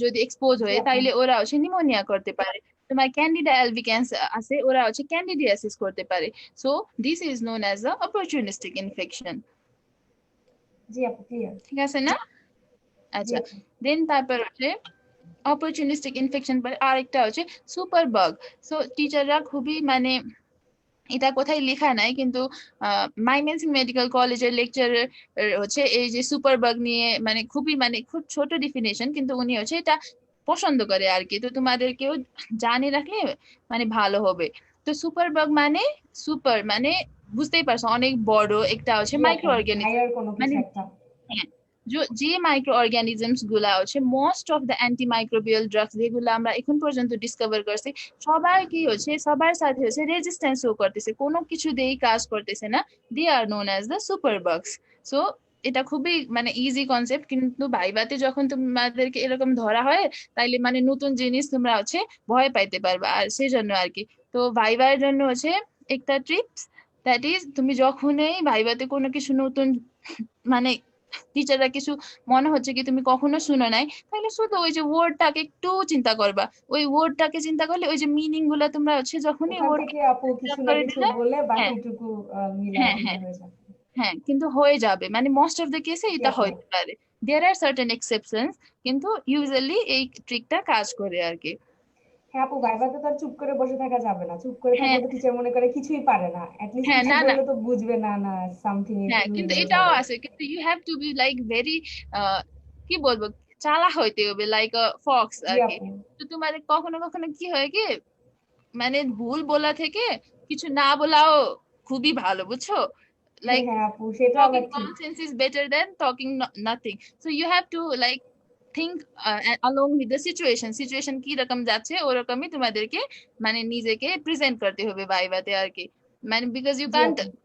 যদি এক্সপোজ জি হয়ে, আপু। তাইলে ওরা হচ্ছে নিউমোনিয়া করতে পারে। তোমার ক্যান্ডিডা অ্যালবিক্যান্স আছে, ওরা হচ্ছে ক্যান্ডিডিয়াসিস করতে পারে। So this is known as a opportunistic infection. জি আপু, ক্লিয়ার। ঠিক আছে না? জি আচ্ছা, আপু। দেন তারপর হচ্ছে অপরচুনিস্টিক ইনফেকশন পরে আরেকটা হচ্ছে সুপার বাগ। সো টিচাররা খুবই মানে এটা কোথায় লেখা নাই, কিন্তু মাইমেন্সিং মেডিকেল কলেজের লেকচারার হচ্ছে এই যে সুপার বাগ নিয়ে মানে খুবই মানে খুব ছোট ডিফিনেশন, কিন্তু উনি হচ্ছে এটা পছন্দ করে আর কি। তো তোমাদেরকেও জানে রাখলে মানে ভালো হবে। তো সুপার বাগ মানে সুপার মানে বুঝতেই পারছো অনেক বড় একটা হচ্ছে জি আপু, মাইক্রো অর্গানিজম। হায়ার কোনো কিছু মানে একটা। হ্যাঁ, যে মাইক্রো অর্গানিজমস গুলা হচ্ছে most of the antimicrobial drugs যেগুলো আমরা এখন পর্যন্ত ডিসকভার করছি, সবার কি হচ্ছে সবার সাথে হচ্ছে রেজিস্ট্যান্স শো করতেছে, কোনো কিছু দিয়েই কাজ করতেছে না। They are known as the super bugs. So এটা খুবই মানে ইজি কনসেপ্ট, কিন্তু ভাইভাতে যখন তোমাদেরকে এরকম ধরা হয় তাইলে মানে নতুন জিনিস তোমরা হচ্ছে ভয় পাইতে পারবা, আর সেই জন্য আর কি। তো ভাইবার জন্য হচ্ছে একটা ট্রিপস, দ্যাট ইজ তুমি যখনই ভাইভাতে কোনো কিছু নতুন মানে টিচাররা কিছু মনে হচ্ছে কি তুমি কখনো শুনো নাই, তাহলে শুধু ওই যে ওয়ার্ডটাকে একটু চিন্তা করবা। ওই ওয়ার্ডটাকে চিন্তা করলে ওই যে মিনিং গুলা তোমরা হচ্ছে যখনই ওখান ওয়ার্ড থেকে আপু কিছু না করে কিছু দিলে, বলে হ্যাঁ বাকিটুকু হ্যাঁ মিলায় হ্যাঁ হয়ে যাবে। হ্যাঁ, কিন্তু হয়ে যাবে মানে মোস্ট অফ দ্য কেসে জি এটা আপু। হইতে পারে। দেয়ার আর সার্টেন এক্সেপশনস, কিন্তু ইউজুয়ালি এই ট্রিকটা কাজ করে আর কি। হ্যাঁ আপু, ভাইভাতে তো আর চুপ করে বসে থাকা যাবে না। চুপ করে হ্যাঁ থাকলে তো টিচার মনে করে কিছুই পারে না। এট লিস্ট হ্যাঁ, কিছু না না, বললে তো বুঝবে না, না সামথিং হ্যাঁ একটু কিন্তু ইয়ে এটাও হবে। আছে, কিন্তু you have to be like very কি বলবো, চালাক হইতে হবে, লাইক আ ফক্স জি আর কি। আপু। তো তোমার কখনো কখনো কি হয় কি, মানে ভুল বলা থেকে কিছু না বলাও খুবই ভালো, বুঝছো? হ্যাঁ, লাইক হ্যাঁ আপু, সেটা আবার talking ঠিক। nonsense is better than talking nothing. So you have to like think along with the situation কি রকম যাচ্ছে ওরকমই তোমাদেরকে মানে নিজেকে প্রেজেন্ট করতে হবে ভাইভাতে আর কি। মানে বিকজ ইউ জি কান্ট আপু।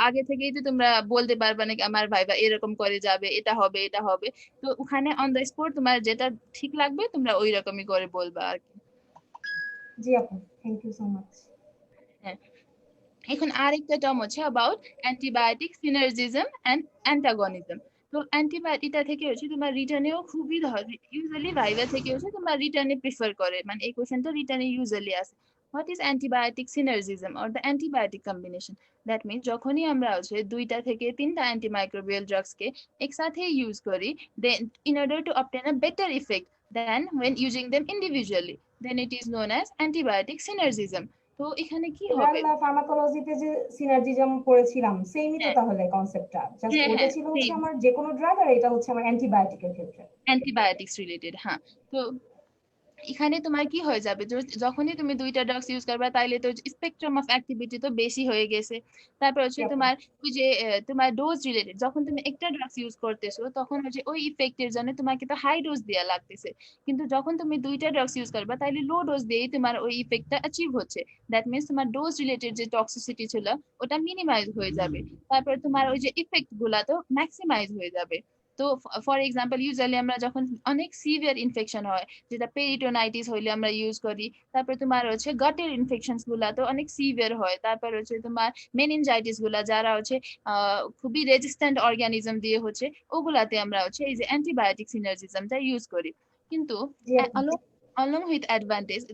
আগে থেকেই তো তোমরা বলতে পারবে না কি আমার ভাইবা এরকম করে যাবে, এটা হবে এটা হবে। তো ওখানে অন দ্য স্পট তোমার যেটা ঠিক লাগবে তোমরা ওই রকমই করে বলবা আর কি। জি আপু, থ্যাংক ইউ সো মাচ। হ্যাঁ, এখন আরেকটা টার্ম হচ্ছে অ্যাবাউট অ্যান্টিবায়োটিক সিনার্জিজম অ্যান্ড অ্যান্টাগনিজম। তো অ্যান্টিবায়োটিকটা থেকে হচ্ছে তোমার রিটার্নেও খুবই ইউজুয়ালি ভাইভা থেকে হচ্ছে তোমার রিটার্নে প্রিফার করে, মানে এই কোশ্চেনটা রিটার্নে ইউজুয়ালি আসে। What is antibiotic synergism or the antibiotic combination? That means যখনই আমরা হচ্ছে দুইটা থেকে তিনটা অ্যান্টিমাইক্রোবিয়াল ড্রাগসকে একসাথে ইউজ করি, then in order to obtain a better effect then when using them individually, then it is known as antibiotic synergism. তো এখানে কি তাহলে হবে? আমরা ফার্মাকোলজিতে যে সিনার্জিজম পড়েছিলাম সেমই তো হ্যাঁ, তাহলে কনসেপ্টটা, জাস্ট হ্যাঁ, ওইটা হ্যাঁ, ছিল হচ্ছে সেম আমার যে কোনো ড্রাগ আর এটা হচ্ছে আমার অ্যান্টিবায়োটিকের ক্ষেত্রে। Antibiotics related. হ্যাঁ, তো এখানে তোমার কি হয়ে যাবে, যখনই তুমি দুইটা ড্রাগস ইউজ করবা তাইলে তো স্পেকট্রাম অফ অ্যাক্টিভিটি তো বেশি হয়ে গেছে। তারপর জি হচ্ছে আপু। তোমার ওই যে তোমার ডোজ রিলেটেড, যখন তুমি একটা ড্রাগস ইউজ করতেছো তখন হচ্ছে ওই ইফেক্টের জন্য তোমাকে তো হাই ডোজ দেওয়া লাগতেছে, কিন্তু যখন তুমি দুইটা ড্রাগস ইউজ করবা তাইলে লো ডোজ দিয়েই তোমার ওই ইফেক্টটা অ্যাচিভ হচ্ছে। দ্যাট মিনস তোমার ডোজ রিলেটেড যে টক্সিসিটি ছিল ওটা মিনিমাইজ হয়ে যাবে, তারপর তোমার ওই যে ইফেক্ট গুলা তো ম্যাক্সিমাইজ হয়ে যাবে। তো ফর এক্সাম্পল ইউজুয়ালি আমরা যখন অনেক সিভিয়ার ইনফেকশন হয়, যেটা পেরিটোনাইটিস হইলে আমরা ইউজ করি, তারপর তোমার হচ্ছে গটের ইনফেকশনস গুলা তো অনেক সিভিয়ার হয়, তারপর হচ্ছে তোমার মেনিনজাইটিস গুলা যারা হচ্ছে খুবই রেজিস্ট্যান্ট অর্গানিজম দিয়ে হচ্ছে ওগুলাতে আমরা হচ্ছে এই যে অ্যান্টিবায়োটিক সিনার্জিজমটা ইউজ করি। কিন্তু জি আপু। along with advantage,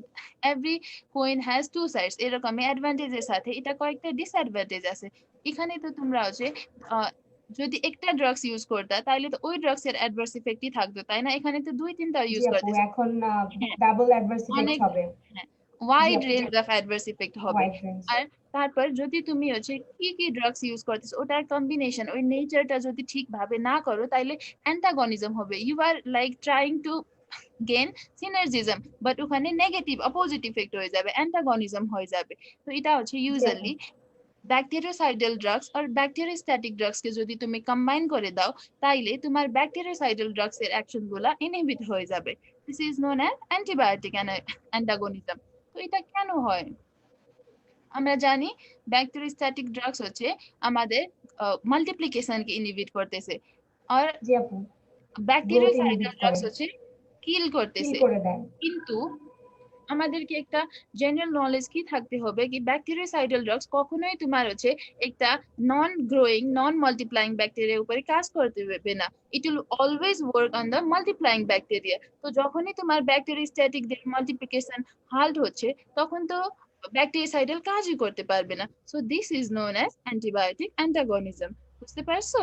every coin has two sides, এরকমই অ্যাডভান্টেজের সাথে এটা কয়েকটা ডিসঅ্যাডভান্টেজ আছে। এখানে তো তোমরা হচ্ছে আহ, যদি একটা ড্রাগস ইউজ করতা তাহলে তো ওই ড্রাগস এর অ্যাডভার্স ইফেক্টই থাকতো, তাই না? এখানে তো দুই তিনটা জি ইউজ আপু, করতেছে। এখন হ্যাঁ, ডাবল অ্যাডভার্স ইফেক্ট অনেক, হবে। হ্যাঁ, জি ওয়াইড আপু। রেঞ্জ অফ অ্যাডভার্স ইফেক্ট হবে। Wide range. আর তারপর যদি তুমি হচ্ছে কি কি ড্রাগস ইউজ করতেছো ওটার কম্বিনেশন ওই নেচারটা যদি ঠিকভাবে না করো তাহলে অ্যান্টাগনিজম হবে, you are like trying to gain synergism, but ওখানে নেগেটিভ অপোজিট ইফেক্ট হয়ে যাবে, অ্যান্টাগনিজম হয়ে যাবে। তো এটা হচ্ছে জি আপু। ইউজুয়ালি ব্যাকটেরিওসাইডাল ড্রাগস আর ব্যাকটেরিওস্ট্যাটিক ড্রাগস কে যদি তুমি কম্বাইন করে দাও তাইলে তোমার ব্যাকটেরিওসাইডাল ড্রাগস এর অ্যাকশন গুলা ইনহিবিট হয়ে যাবে। This is known as antibiotic antagonism. তো এটা কেন হয়? আমরা জানি ব্যাকটেরিওস্ট্যাটিক ড্রাগস হচ্ছে আমাদের মাল্টিপ্লিকেশনকে ইনহিবিট করতেছে, আর জি আপু, গ্রোথ ইনহিবিট ব্যাকটেরিওসাইডাল করে, ড্রাগস হচ্ছে কিল কিল করতেছে। করে দেয়। কিন্তু আমাদেরকে একটা জেনারেল নলেজ কি থাকতে হবে কি ব্যাকটেরিয়াসাইডাল ড্রাগস কখনোই তোমার হচ্ছে একটা নন গ্রোয়িং নন মাল্টিপ্লাইং ব্যাকটেরিয়ার উপরে কাজ করতে পারবে না, it will always work on the multiplying bacteria. তো যখনই তোমার ব্যাকটেরিয়াস্ট্যাটিক মাল্টিপ্লিকেশন হাল্ট হচ্ছে তখন তো ব্যাকটেরিয়াসাইডাল কাজই করতে পারবে না। So this is known as antibiotic antagonism. বুঝতে পারছো?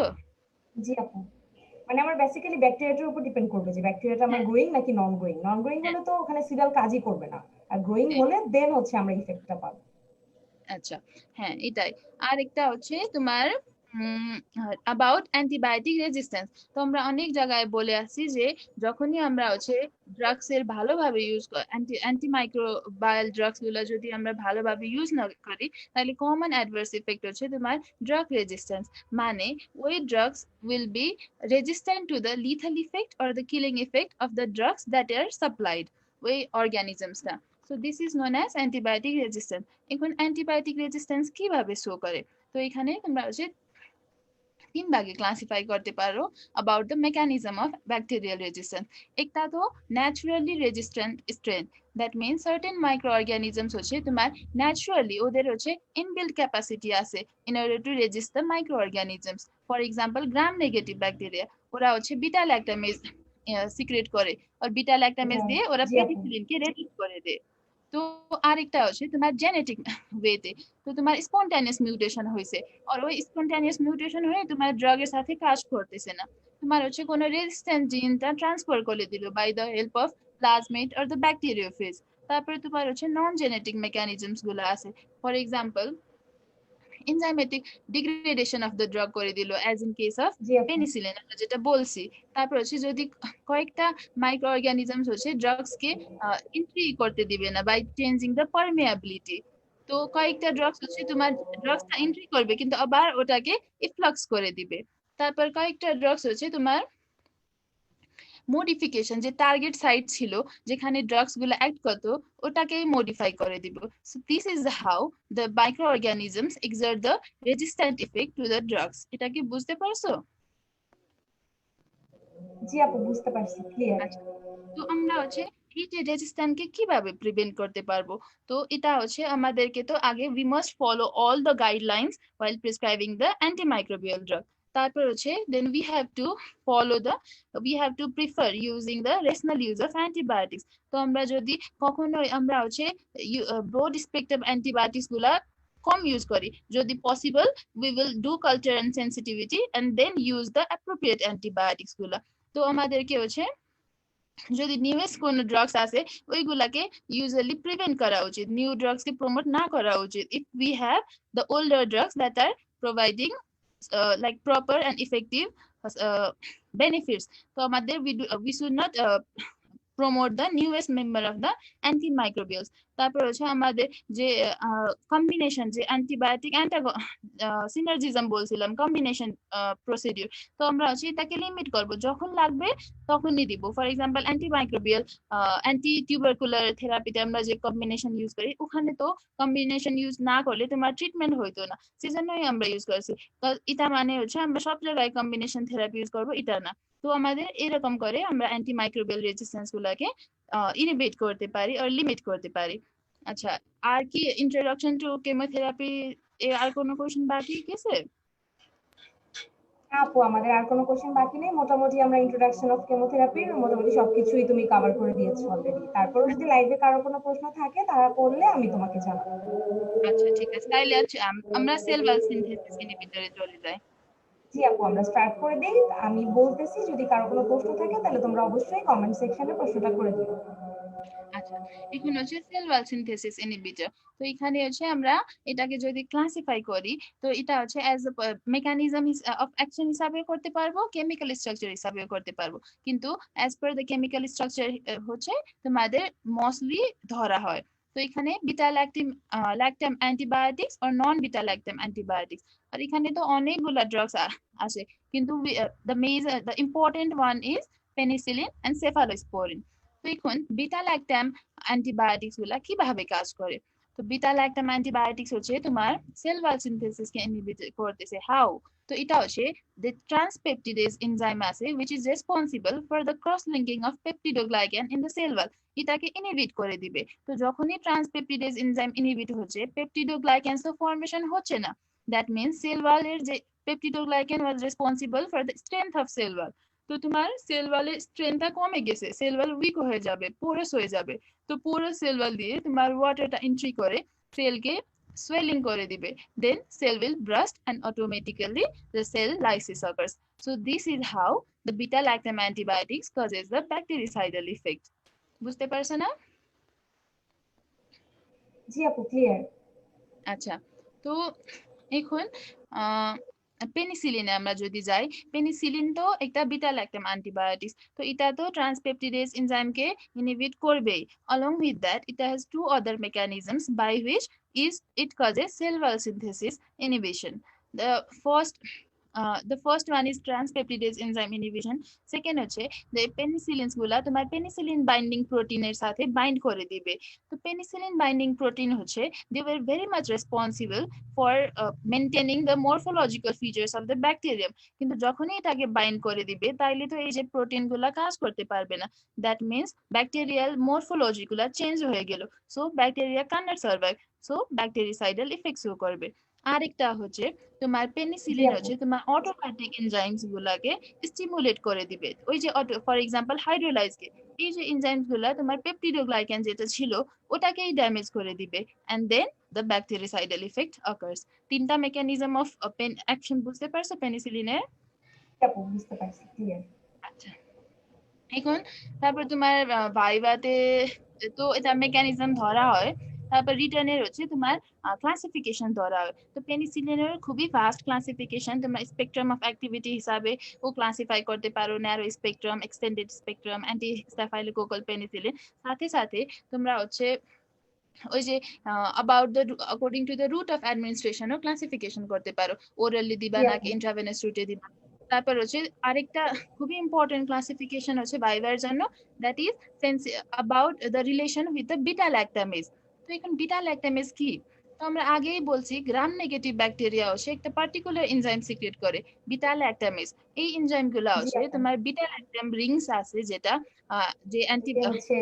জি আপু, মানে আমার বেসিক্যালি ব্যাকটেরিয়াটার উপর ডিপেন্ড করবে যে ব্যাকটেরিয়াটা আমার হ্যাঁ, গ্রোয়িং নাকি নন গ্রোয়িং। নন গ্রোয়িং হ্যাঁ, হলে তো ওখানে সিরিয়াল কাজই করবে না, আর গ্রোয়িং হ্যাঁ। হলে দেন হচ্ছে আমরা ইফেক্টটা পাবো। আচ্ছা, হ্যাঁ, এটাই। আর একটা হচ্ছে তোমার অ্যাবাউট অ্যান্টিবায়োটিক রেজিস্ট্যান্স। তো আমরা অনেক জায়গায় বলে আসছি যে যখনই আমরা হচ্ছে ড্রাগস এর ভালোভাবে ইউজ অ্যান্টিমাইক্রোবায়াল ড্রাগস গুলো যদি আমরা ভালোভাবে ইউজ না করি তাহলে কমন অ্যাডভার্স ইফেক্ট হচ্ছে তোমার ড্রাগ রেজিস্ট্যান্স। মানে ওই drugs will be resistant to the lethal effect or the killing effect of the drugs that are supplied, ওই অর্গানিজমসটা। So this is known as antibiotic resistance. এখন অ্যান্টিবায়োটিক রেজিস্ট্যান্স কিভাবে show করে? তো এখানে তোমরা হচ্ছে তিন ভাগে ক্লাসিফাই করতে পারো about the mechanism of bacterial resistance. একটা তো naturally resistant strain, that means certain microorganisms হচ্ছে তোমার naturally ওদের হচ্ছে inbuilt capacity আছে in order to resist the microorganisms. For example, gram negative bacteria ওরা হচ্ছে বিটা ল্যাকটামেজ সিক্রেট করে, আর বিটা ল্যাকটামেজ হ্যাঁ। দিয়ে ওরা জি আপু। পেনিসিলিনকে রেজিস্ট করে দেয়। তো আরেকটা হচ্ছে তোমার জেনেটিক ওয়েতে, তো তোমার স্পন্টানিয়াস মিউটেশন হয়েছে, আর ওই স্পন্টানিয়াস মিউটেশন হয়ে তোমার ড্রাগের সাথে কাজ করতেছে না, তোমার হচ্ছে কোনো রেজিস্ট্যান্ট জিনটা ট্রান্সফার করে দিল by the help of plasmid or the bacteriophage. তারপরে তোমার হচ্ছে নন জেনেটিক মেকানিজমস গুলো আছে। For example enzymatic degradation of the drug করে দিল, অ্যাজ ইন কেস অফ জি আপু। পেনিসিলিন আমরা যেটা বলছি। তারপর হচ্ছে যদি কয়েকটা মাইক্রো অর্গানিজমস হচ্ছে ড্রাগস কে এন্ট্রি করতে দিবে না বাই চেঞ্জিং দ্য পারমিয়াবিলিটি। তো কয়েকটা ড্রাগস হচ্ছে তোমার ড্রাগসটা এন্ট্রি করবে কিন্তু আবার ওটাকে ইফ্লাক্স করে দিবে। তারপর কয়েকটা ড্রাগস হচ্ছে তোমার মডিফিকেশন, যে টার্গেট সাইট ছিল যেখানে ড্রাগস গুলো অ্যাক্ট করতো ওটাকেই মডিফাই করে দিব। So this is how the micro organisms excerpt the resistant effect to the drugs. এটা কি বুঝতে পারছো? জি আপু, বুঝতে পারছি, ক্লিয়ার। আচ্ছা, তো আমরা হচ্ছে এই যে রেজিস্ট্যান্টকে কিভাবে প্রিভেন্ট করতে পারবো? তো এটা হচ্ছে আমাদেরকে তো আগে we must follow all the guidelines while prescribing the antimicrobial drug। তারপর হচ্ছে then we have to prefer using the rational use of antibiotics। তো আমরা যদি কখনোই আমরা হচ্ছে ব্রড স্পেকট্রাম অ্যান্টিবায়োটিক্স গুলা কম ইউজ করি, যদি possible we will do culture and sensitivity and then use the appropriate antibiotics গুলা। তো আমাদেরকে হচ্ছে যদি নিউয়েস্ট কোন ড্রাগস আছে ওইগুলাকে ইউজুয়ালি প্রিভেন্ট করা উচিত, নিউ ড্রাগস কে প্রমোট না করা উচিত if we have the older drugs that are providing like proper and effective benefits। তো আমাদের we should not promote the newest member of the antimicrobials। তারপর হচ্ছে আমাদের যে কম্বিনেশন, যে অ্যান্টিবায়োটিক সিনার্জিজম বলছিলাম, কম্বিনেশন প্রসিডিউর, তো আমরা হচ্ছে এটাকে লিমিট করব, যখন লাগবে তখনই দিব। For example antimicrobial anti tubercular থেরাপিতে আমরা যে কম্বিনেশন ইউজ করি ওখানে তো কম্বিনেশন ইউজ না করলে তোমার ট্রিটমেন্ট হইতো না, সেজন্যই আমরা ইউজ করছি। এটা মানে হচ্ছে আমরা সব জায়গায় কম্বিনেশন থেরাপি ইউজ করবো এটা না। তো আমাদের এরকম করে আমরা অ্যান্টিমাইক্রোবিয়াল রেজিস্ট্যান্স গুলাকে ইনহিবিট করতে পারি আর লিমিট করতে পারি। আচ্ছা, আর কি ইন্ট্রোডাকশন টু কেমোথেরাপি আর কোনো কোশ্চেন বাকি গেছে? আপু, আমাদের আর কোনো কোশ্চেন বাকি নেই, মোটামুটি আমরা ইন্ট্রোডাকশন অফ কেমোথেরাপির মোটামুটি সবকিছুই তুমি কভার করে দিয়েছো অলরেডি। তারপরও যদি লাইভে কারো কোনো প্রশ্ন থাকে তারা করলে আমি তোমাকে জানাবো। আচ্ছা ঠিক আছে, তাইলে আচ্ছা আমরা সেল ওয়াল সিনথেসিস ইনহিবিটরে চলে যাই। জি আপু, আমরা স্টার্ট করে দিই। আমি বলতেছি, যদি কারো কোনো প্রশ্ন থাকে তাহলে তোমরা অবশ্যই কমেন্ট সেকশনে প্রশ্নটা করে দিও। আচ্ছা, এখন হচ্ছে সেল ওয়াল সিনথেসিস ইনহিবিটর। তো এখানে হচ্ছে আমরা এটাকে যদি ক্লাসিফাই করি তো এটা হচ্ছে as a mechanism of action হিসাবে করতে পারবো, কেমিক্যাল স্ট্রাকচার হিসাবে করতে পারবো, কিন্তু as per the chemical structure হচ্ছে তোমাদের মোস্টলি ধরা হয়। তো এখানে বিটা ল্যাকটাম অ্যান্টিবায়োটিক্স আর নন বিটা ল্যাকটাম অ্যান্টিবায়োটিক্স। আর এখানে তো অনেকগুলা ড্রাগস আছে, কিন্তু the important one is penicillin and cephalosporin. তো এখন বিটা ল্যাকটাম অ্যান্টিবায়োটিক্স গুলা কিভাবে কাজ করে? তো বিটা ল্যাকটাম অ্যান্টিবায়োটিক্স হচ্ছে তোমার সেল ওয়াল সিনথেসিস কে ইনহিবিট করতেছে। হাউ? তো এটা হচ্ছে the ট্রান্সপেপটিডেজ এনজাইম আছে which is responsible for the cross linking of peptidoglycan in the cell wall, এটাকে ইনহিবিট করে দিবে। তো যখনই ট্রান্সপেপটিডেজ এনজাইম ইনহিবিট হচ্ছে পেপটিডোগ্লাইক্যান তো ফর্মেশন হচ্ছে না, দ্যাট মিন্স সেল ওয়াল এর যে peptidoglycan was responsible for the strength of cell wall. তো তোমার সেল ওয়ালের স্ট্রেংথটা কমে গেছে, সেল ওয়াল উইক হয়ে যাবে, পোরাস হয়ে যাবে। তো পোরাস সেল ওয়াল দিয়ে তোমার ওয়াটারটা এন্ট্রি করে সেলকে swelling করে দিবে, then cell will burst and automatically the cell lysis occurs। So this is how the beta lactam antibiotics causes the bactericidal effect। বুঝতে পারছো না? জি আপু, ক্লিয়ার। আচ্ছা, তো এখন পেনিসিলিনে আমরা যদি যাই, পেনিসিলিন তো একটা বিটা ল্যাকটাম অ্যান্টিবায়োটিক্স, তো এটা তো ট্রান্সপেপটিডেজ এনজাইমকে ইনহিবিট করবেই। along with that it has two other mechanisms by which is it causes cell wall synthesis inhibition। the first the first one is transpeptidase enzyme inhibition. Second হচ্ছে যে পেনিসিলিনস গুলা তোমার penicillin binding প্রোটিনের সাথে বাইন্ড করে দিবে। তো পেনিসিলিন বাইন্ডিং প্রোটিন হচ্ছে they were very much responsible for maintaining the morphological features of the bacterium। কিন্তু যখনই এটাকে বাইন্ড করে দিবে তাইলে তো এই যে প্রোটিন গুলা কাজ করতে পারবে না, দ্যাট মিনস ব্যাকটেরিয়াল মরফোলজি গুলা চেঞ্জ হয়ে গেল। So bacteria cannot survive, so bactericidal ইফেক্টসও করবে। আরেকটা হচ্ছে তোমার জি পেনিসিলিন আপু। হচ্ছে তোমার অটোফ্যাটিক এনজাইমস গুলাকে স্টিমুলেট করে দিবে, ওই যে ফর এক্সাম্পল হাইড্রোলাইজকে, এই যে এনজাইমস গুলা তোমার পেপটিডোগ্লাইক্যান যেটা ছিল ওটাকেই ড্যামেজ করে দিবে, and then the bactericidal effect occurs। তিনটা মেকানিজম অফ পেন অ্যাকশন বুঝতে পারছো পেনিসিলিনের? জি আপু, বুঝতে পারছি, ক্লিয়ার। আচ্ছা, এখন তারপর তোমার ভাইভাতে তো এটা মেকানিজম ধরা হয়, তারপর রিটার্নের হচ্ছে তোমার ক্লাসিফিকেশন ধরা হয়। তো পেনিসিলিনের খুবই ভাস্ট ক্লাসিফিকেশন, তোমরা স্পেকট্রাম অফ অ্যাক্টিভিটি হিসাবে ও ক্লাসিফাই করতে পারো, narrow spectrum, extended spectrum, anti staphylococcal penicillin. সাথে সাথে তোমরা হচ্ছে ওই যে about the according to the route of অ্যাডমিনিস্ট্রেশনও ক্লাসিফিকেশন করতে পারো, ওরালি দিবা জি নাকি আপু। ইন্ট্রাভেনাস রুটে দিবা। তারপর হচ্ছে আরেকটা খুবই ইম্পর্টেন্ট ক্লাসিফিকেশন হচ্ছে ভাইবার জন্য, that is about the relation with the beta lactamase. তো এখন বিটা ল্যাকটামেজ কি? তো আমরা আগেই বলছি গ্রাম নেগেটিভ ব্যাকটেরিয়া হচ্ছে একটা পার্টিকুলার এনজাইম সিক্রেট করে, বিটা ল্যাকটামেজ। এই এনজাইম গুলো জি হচ্ছে আপু। তোমার বিটা ল্যাকটাম রিংস আছে যেটা যে অ্যান্টি এটা হচ্ছে।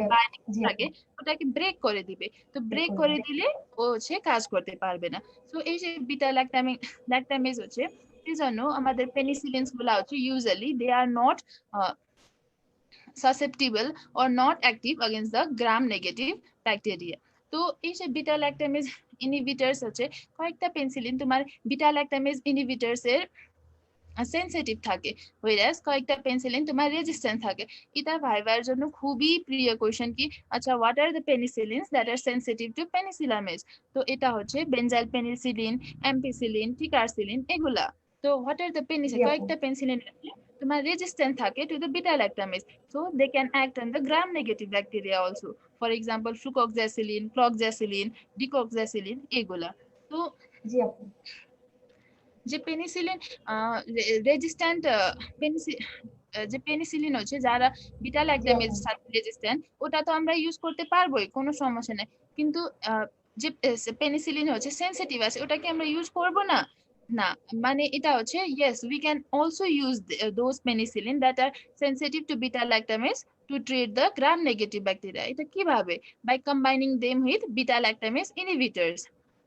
জি আপু। থাকে ওটাকে ব্রেক করে দিবে। তো বের ব্রেক করে করে দেয়। দিলে ও হচ্ছে কাজ করতে পারবে না। তো এই যে বিটা ল্যাকটামেজ হচ্ছে, সেজন্য আমাদের পেনিসিলিনস গুলা হচ্ছে usually they are not susceptible or not active against the gram negative bacteria। তো এই যে বিটা ল্যাকটামেজ ইনহিবিটরস হচ্ছে কয়েকটা পেনিসিলিন তোমার বিটা ল্যাকটামেজ ইনহিবিটরস এর সেনসিটিভ থাকে, whereas কয়েকটা পেনিসিলিন তোমার রেজিস্ট্যান্ট থাকে। এটা ভাইবার জন্য খুবই প্রিয় কোশ্চেন কি, আচ্ছা what are the penicillins that are sensitive to penicillinase? তো এটা হচ্ছে বেনজাইল পেনিসিলিন, অ্যাম্পিসিলিন, টিকারসিলিন এগুলা। তো হোয়াট আর দ্য জি পেনিসিলিন, আপু। কয়েকটা পেনিসিলিন তোমার রেজিস্ট্যান্ট থাকে to the beta lactamase, so they can act on the gram negative bacteria also, for example flucoxacillin, cloxacillin, decoxacillin এগুলা। তো জি আপু। যে পেনিসিলিন রেজিস্ট্যান্ট যে পেনিসিলিন হচ্ছে যারা বিটা জি ল্যাকটামেজ আপু। সাথে রেজিস্ট্যান্ট, ওটা তো আমরা ইউজ করতে পারবোই, কোনো সমস্যা নেই। কিন্তু যে পেনিসিলিন হচ্ছে সেনসিটিভ আছে, ওটাকে আমরা ইউজ করব না? না, মানে এটা হচ্ছে yes we can also use those penicillin that are sensitive to beta lactamase to treat the gram negative bacteria. এটা কিভাবে? By combining them with beta lactamase inhibitors.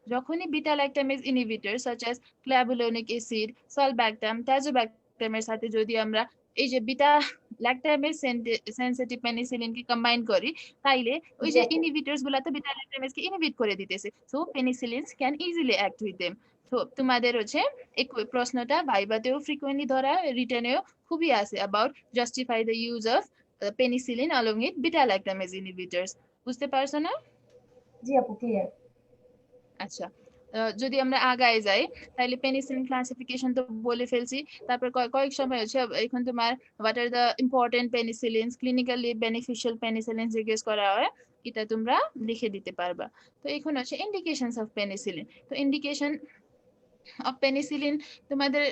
যখনই beta lactamase inhibitor such as clavulanic acid, sulbactam, ট্যাজোব্যাকটামের সাথে যদি আমরা এই যে beta lactamase sensitive পেনিসিলিনকে কম্বাইন করি, তাইলে ওই জি যে আপু। ইনহিবিটরস গুলাতে বিটা ল্যাকটামেজকে ইনহিবিট করে দিতেছে, so penicillins can easily act with them. তো তোমাদের হচ্ছে এই প্রশ্নটা ভাইবাতেও ফ্রিকোয়েন্টলি ধরা, রিটেনেও খুবই আছে about justify the use of penicillin along with beta lactamase inhibitors. বুঝতে পারছো না? জি আপু, ক্লিয়ার। আচ্ছা, যদি আমরা আগায় যাই, তাহলে পেনিসিলিন ক্লাসিফিকেশন তো বলে ফেলছি। তারপর কয়েক সময় হচ্ছে এখন তোমার what are the important penicillins, clinically beneficial penicillin জিজ্ঞেস করা হয়, এটা তোমরা লিখে দিতে পারবা। তো এখন হচ্ছে ইন্ডিকেশনস অফ পেনিসিলিন। তো ইন্ডিকেশন অফ পেনিসিলিন তোমাদের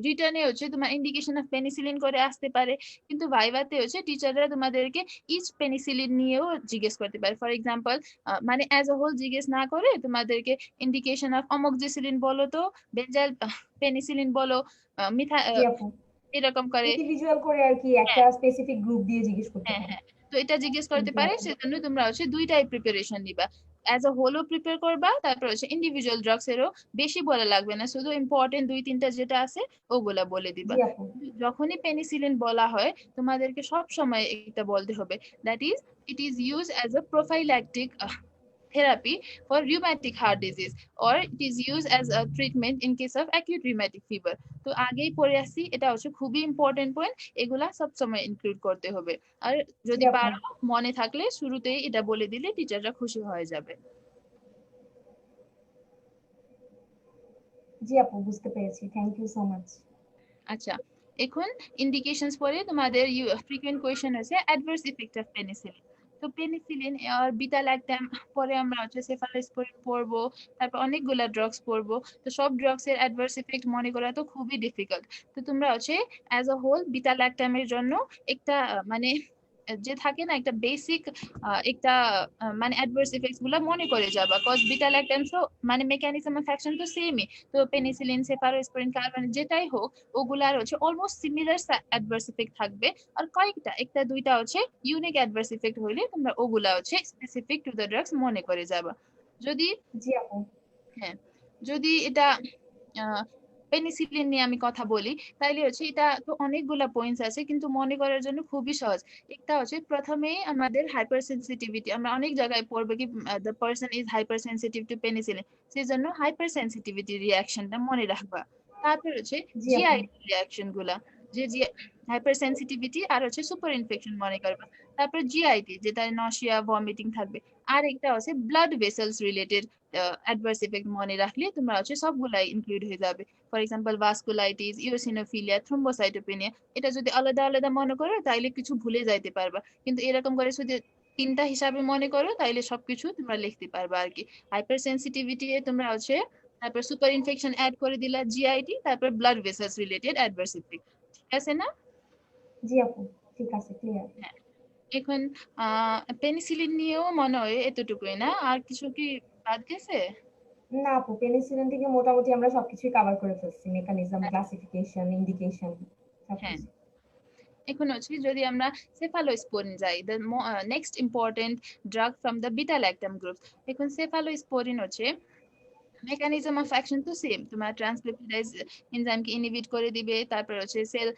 রিটার্নে হচ্ছে তোমার ইন্ডিকেশন অফ পেনিসিলিন করে আসতে পারে, কিন্তু ভাইভাতে হচ্ছে টিচাররা তোমাদেরকে ইচ পেনিসিলিন নিয়েও জিজ্ঞেস করতে পারে। ফর এক্সাম্পল মানে অ্যাজ আ হোল জিজ্ঞেস না করে তোমাদেরকে ইন্ডিকেশন অফ অমোক্সিসিলিন বলো, তো বেনজাইল পেনিসিলিন বলো, মিথা জি আপু। এরকম করে। ইন্ডিভিজুয়াল করে আর কি হ্যাঁ, একটা স্পেসিফিক গ্রুপ দিয়ে জিজ্ঞেস করতে হ্যাঁ, পারে। হ্যাঁ। তো এটা জিজ্ঞেস থ্যাংক করতে ইউ পারে, আপু। সেজন্য তোমরা হচ্ছে দুইটাই প্রিপারেশন নিবা। অ্যাজ আ হোলও প্রিপেয়ার করবা, তারপর হচ্ছে ইন্ডিভিজুয়াল ড্রাগস এরও বেশি বলা লাগবে না, শুধু ইম্পর্টেন্ট দুই তিনটা যেটা আছে ওগুলা বলে দিবা। জি আপু। যখনই পেনিসিলিন বলা হয় তোমাদেরকে সব সময় এটা বলতে হবে, that is it is use as a prophylactic therapy for rheumatic heart disease, or it is used as a treatment in case of acute rheumatic fever। তো আগেই পড়ে আসি, এটা হচ্ছে খুবই ইম্পর্টেন্ট পয়েন্ট, এগুলা সবসময় ইনক্লুড করতে হবে। আর জি যদি আপু। পারো মনে থাকলে শুরুতেই এটা বলে দিলে টিচাররা খুশি হয়ে যাবে। জি আপু, বুঝতে পেরেছি। Thank you so much. আচ্ছা, এখন ইন্ডিকেশনস পরে তোমাদের ফ্রিকোয়েন্ট কোয়েশ্চেন আছে অ্যাডভার্স ইফেক্ট অফ পেনিসিলিন। তো পেনিসিলিন আর বিটা ল্যাকটাম পরে আমরা হচ্ছে সেফালোস্পোরিন পড়বো, তারপর অনেকগুলা ড্রাগস পড়বো। তো সব ড্রাগস এর অ্যাডভার্স ইফেক্ট মনে করা তো খুবই ডিফিকাল্ট। তো তোমরা হচ্ছে অ্যাজ আ হোল বিটা ল্যাকটামের জন্য একটা মানে যে থাকে না একটা বেসিক একটা মানে অ্যাডভার্স ইফেক্টস গুলা মনে করে যাবা, কজ বিটা ল্যাকটাম তো মানে মেকানিজম অফ অ্যাকশন তো সেমই। তো পেনিসিলিন, সেফালোস্পোরিন, কার্বান যেটাই হোক, ওগুলার হচ্ছে অলমোস্ট সিমিলার অ্যাডভার্স ইফেক্ট থাকবে। আর কয়েকটা একটা দুইটা হচ্ছে ইউনিক অ্যাডভার্স ইফেক্ট হইলে তোমরা ওগুলা হচ্ছে স্পেসিফিক টু দ্য ড্রাগস মনে করে যাবা। যদি জি আপু। হ্যাঁ, যদি এটা পেনিসিলিন নিয়ে আমি কথা বলি, তাইলে হচ্ছে এটা তো অনেকগুলা পয়েন্টস আছে, কিন্তু মনে করার জন্য খুবই সহজ। একটা হচ্ছে প্রথমেই আমাদের হাইপার সেন্সিটিভিটি, আমরা অনেক জায়গায় পড়বো কি the person is hyper sensitive two penicillin, সেই জন্য হাইপার সেন্সিটিভিটি রিয়াকশনটা মনে রাখবা। তারপর হচ্ছে জি আপু। জিআই রিয়াকশন গুলা, যে হাইপার সেন্সিটিভিটি আর হচ্ছে সুপার ইনফেকশন মনে করবা। তারপর জিআইটি যেটা নশিয়া ভমিটিং থাকবে। আর একটা আছে blood vessels related adverse effect মনে রাখলে তোমরা হচ্ছে সবগুলাই ইনক্লুড হয়ে যাবে। For example vasculitis, eosinophilia, thrombocytopenia. এটা যদি আলাদা আলাদা মনে করো তাইলে কিছু ভুলে যাইতে পারবা, কিন্তু এরকম করে যদি তিনটা হিসাবে মনে করো তাইলে সবকিছু তোমরা লিখতে পারবা আর কি। হাইপার সেন্সিটিভিটি তোমরা হচ্ছে তারপর সুপার ইনফেকশন অ্যাড করে দিলা জিআইটি, তারপর blood vessels related adverse effect. ঠিক আছে না? জি আপু, ঠিক আছে, ক্লিয়ার। হ্যাঁ। এখন পেনিসিলিন নিয়েও মনে হয় এতটুকুই না, আর কিছু কি বাদ গেছে? না আপু, পেনিসিলিন থেকে মোটামুটি আমরা সবকিছুই কভার করে ফেলছি, মেকানিজম, হ্যাঁ। ক্লাসিফিকেশন, ইন্ডিকেশন, হ্যাঁ। সবকিছু। এখন হচ্ছে যদি আমরা সেফালোস্পোরিন যাই, the next important drug from the beta lactam group. এখন সেফালোস্পোরিন হচ্ছে মেকানিজম অফ অ্যাকশন তো সেম, তোমার ট্রান্সপেপটিডাইজ এনজাইমকে ইনহিবিট করে দিবে, তারপর হচ্ছে সেল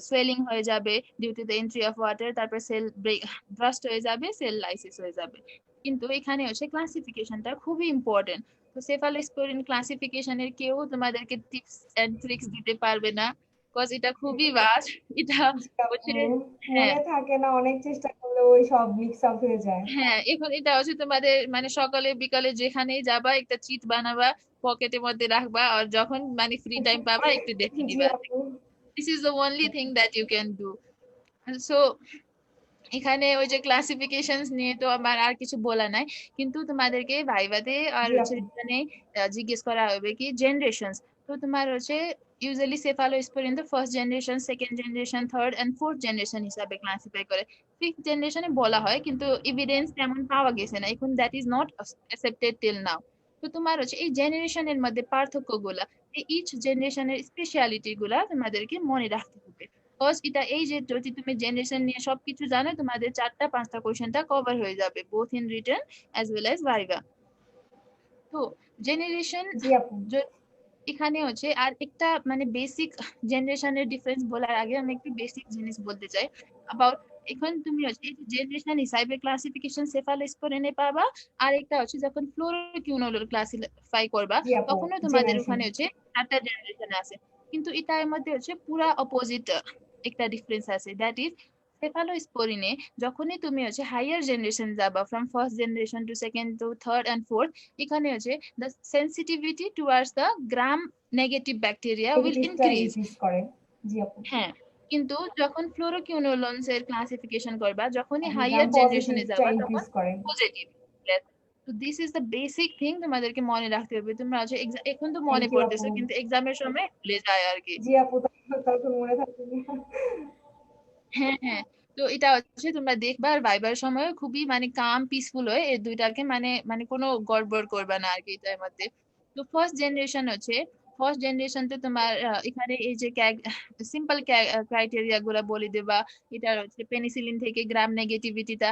সোয়েলিং হয়ে যাবে due to the entry of water, তারপর সেল ব্রেক ব্রাস্ট হয়ে যাবে, সেল লাইসিস হয়ে যাবে। কিন্তু এখানে হচ্ছে ক্লাসিফিকেশনটা খুবই ইম্পর্টেন্ট। তো সেফালোস্পোরিন ক্লাসিফিকেশনের কেউ তোমাদেরকে টিপস এন্ড ট্রিক্স দিতে পারবে না, বিকজ এটা খুবই ভাস্ট। এটা জি আপু, হচ্ছে হ্যাঁ। মনে থাকে না, অনেক চেষ্টা করলেও ওই সব মিক্স আপ হয়ে যায়। হ্যাঁ, এখন এটা হচ্ছে তোমাদের মানে সকালে বিকালে যেখানেই যাবা একটা চিট বানাবা, পকেটের মধ্যে রাখবা, আর যখন মানে ফ্রি টাইম পাবা একটু দেখে জি নিবা। আপু। This is the only thing that you can do. So এখানে ওই যে ক্লাসিফিকেশনস নিয়ে তো আমার আর কিছু বলা নাই, কিন্তু তোমাদেরকে ভাইভাতে আর জি হচ্ছে আপু। এখানে জিজ্ঞেস করা হবে কি জেনারেশনস। তো তোমার হচ্ছে ইউজুয়ালি সেফালোস্পোরিন তো first generation, second generation, third and fourth generation হিসাবে ক্লাসিফাই করে। ফিফথ জেনারেশনে বলা হয় কিন্তু এভিডেন্স তেমন পাওয়া গেছে না, এখন that is not accepted till now. তো তোমার হচ্ছে এই জেনারেশনের মধ্যে পার্থক্য গুলা, ইচ জেনারেশনের স্পেশালিটি গুলা তোমাদেরকে মনে রাখতে হবে। কজ এটা এই যে যদি তুমি জেনারেশন নিয়ে সবকিছু জানো তোমাদের 4টা 5টা কোশ্চেনটা কভার হয়ে যাবে both in written as well as viva. তো জেনারেশন জি আপু। এখানে হচ্ছে আর একটা মানে বেসিক জেনারেশনের ডিফারেন্স বলার আগে আমি একটু বেসিক জিনিস বলতে চাই অ্যাবাউট। এখন তুমি হচ্ছে এই জেনারেশন হিসাবে ক্লাসিফিকেশন সেফালোস্পোরিনে পাবা, আর একটা হচ্ছে যখন ফ্লোরোকিউনোল ক্লাসিফাই করবা জি আপু, তখনও তোমাদের জেনারেশন। ওখানে হচ্ছে 4টা জেনারেশন আছে। কিন্তু এটার মধ্যে হচ্ছে পুরা অপোজিট একটা ডিফারেন্স আছে, দ্যাট ইজ সেফালোস্পোরিনে যখনই তুমি হচ্ছে হাইয়ার জেনারেশন যাবা from first generation to second to third and fourth, এখানে হচ্ছে the sensitivity towards the gram negative bacteria will নেগেটিভটা increase। Increase করে। জি আপু। হ্যাঁ, কিন্তু যখন ফ্লোরোকিউনোলনস এর ক্লাসিফিকেশন করবা, যখনই আপনি গ্রাম হাইয়ার জেনারেশনে পজিটিভটা যাবা তখন ইনক্রিজ করে। পজিটিভ। তো this is the basic thing তোমাদেরকে মনে রাখতে হবে। তোমরা হচ্ছে এখন তো থ্যাংক মনে ইউ আপু। পড়তেছে কিন্তু এক্সামের সময় ভুলে যায় আর কি। জি আপু, তখন মনে থাকবে না। হ্যাঁ, হ্যাঁ। তো এটা হচ্ছে তোমরা দেখবা আর ভাইবার সময় খুবই মানে কাম পিসফুল হয়, এই দুইটাকে মানে মানে কোনো গড়বড় করবা না আর কি এটার মধ্যে। তো ফার্স্ট জেনারেশন তো তোমার এখানে এই যে সিম্পল ক্রাইটেরিয়া গুলা বলে দেবা। এটা হচ্ছে পেনিসিলিন থেকে গ্রাম নেগেটিভিটিটা,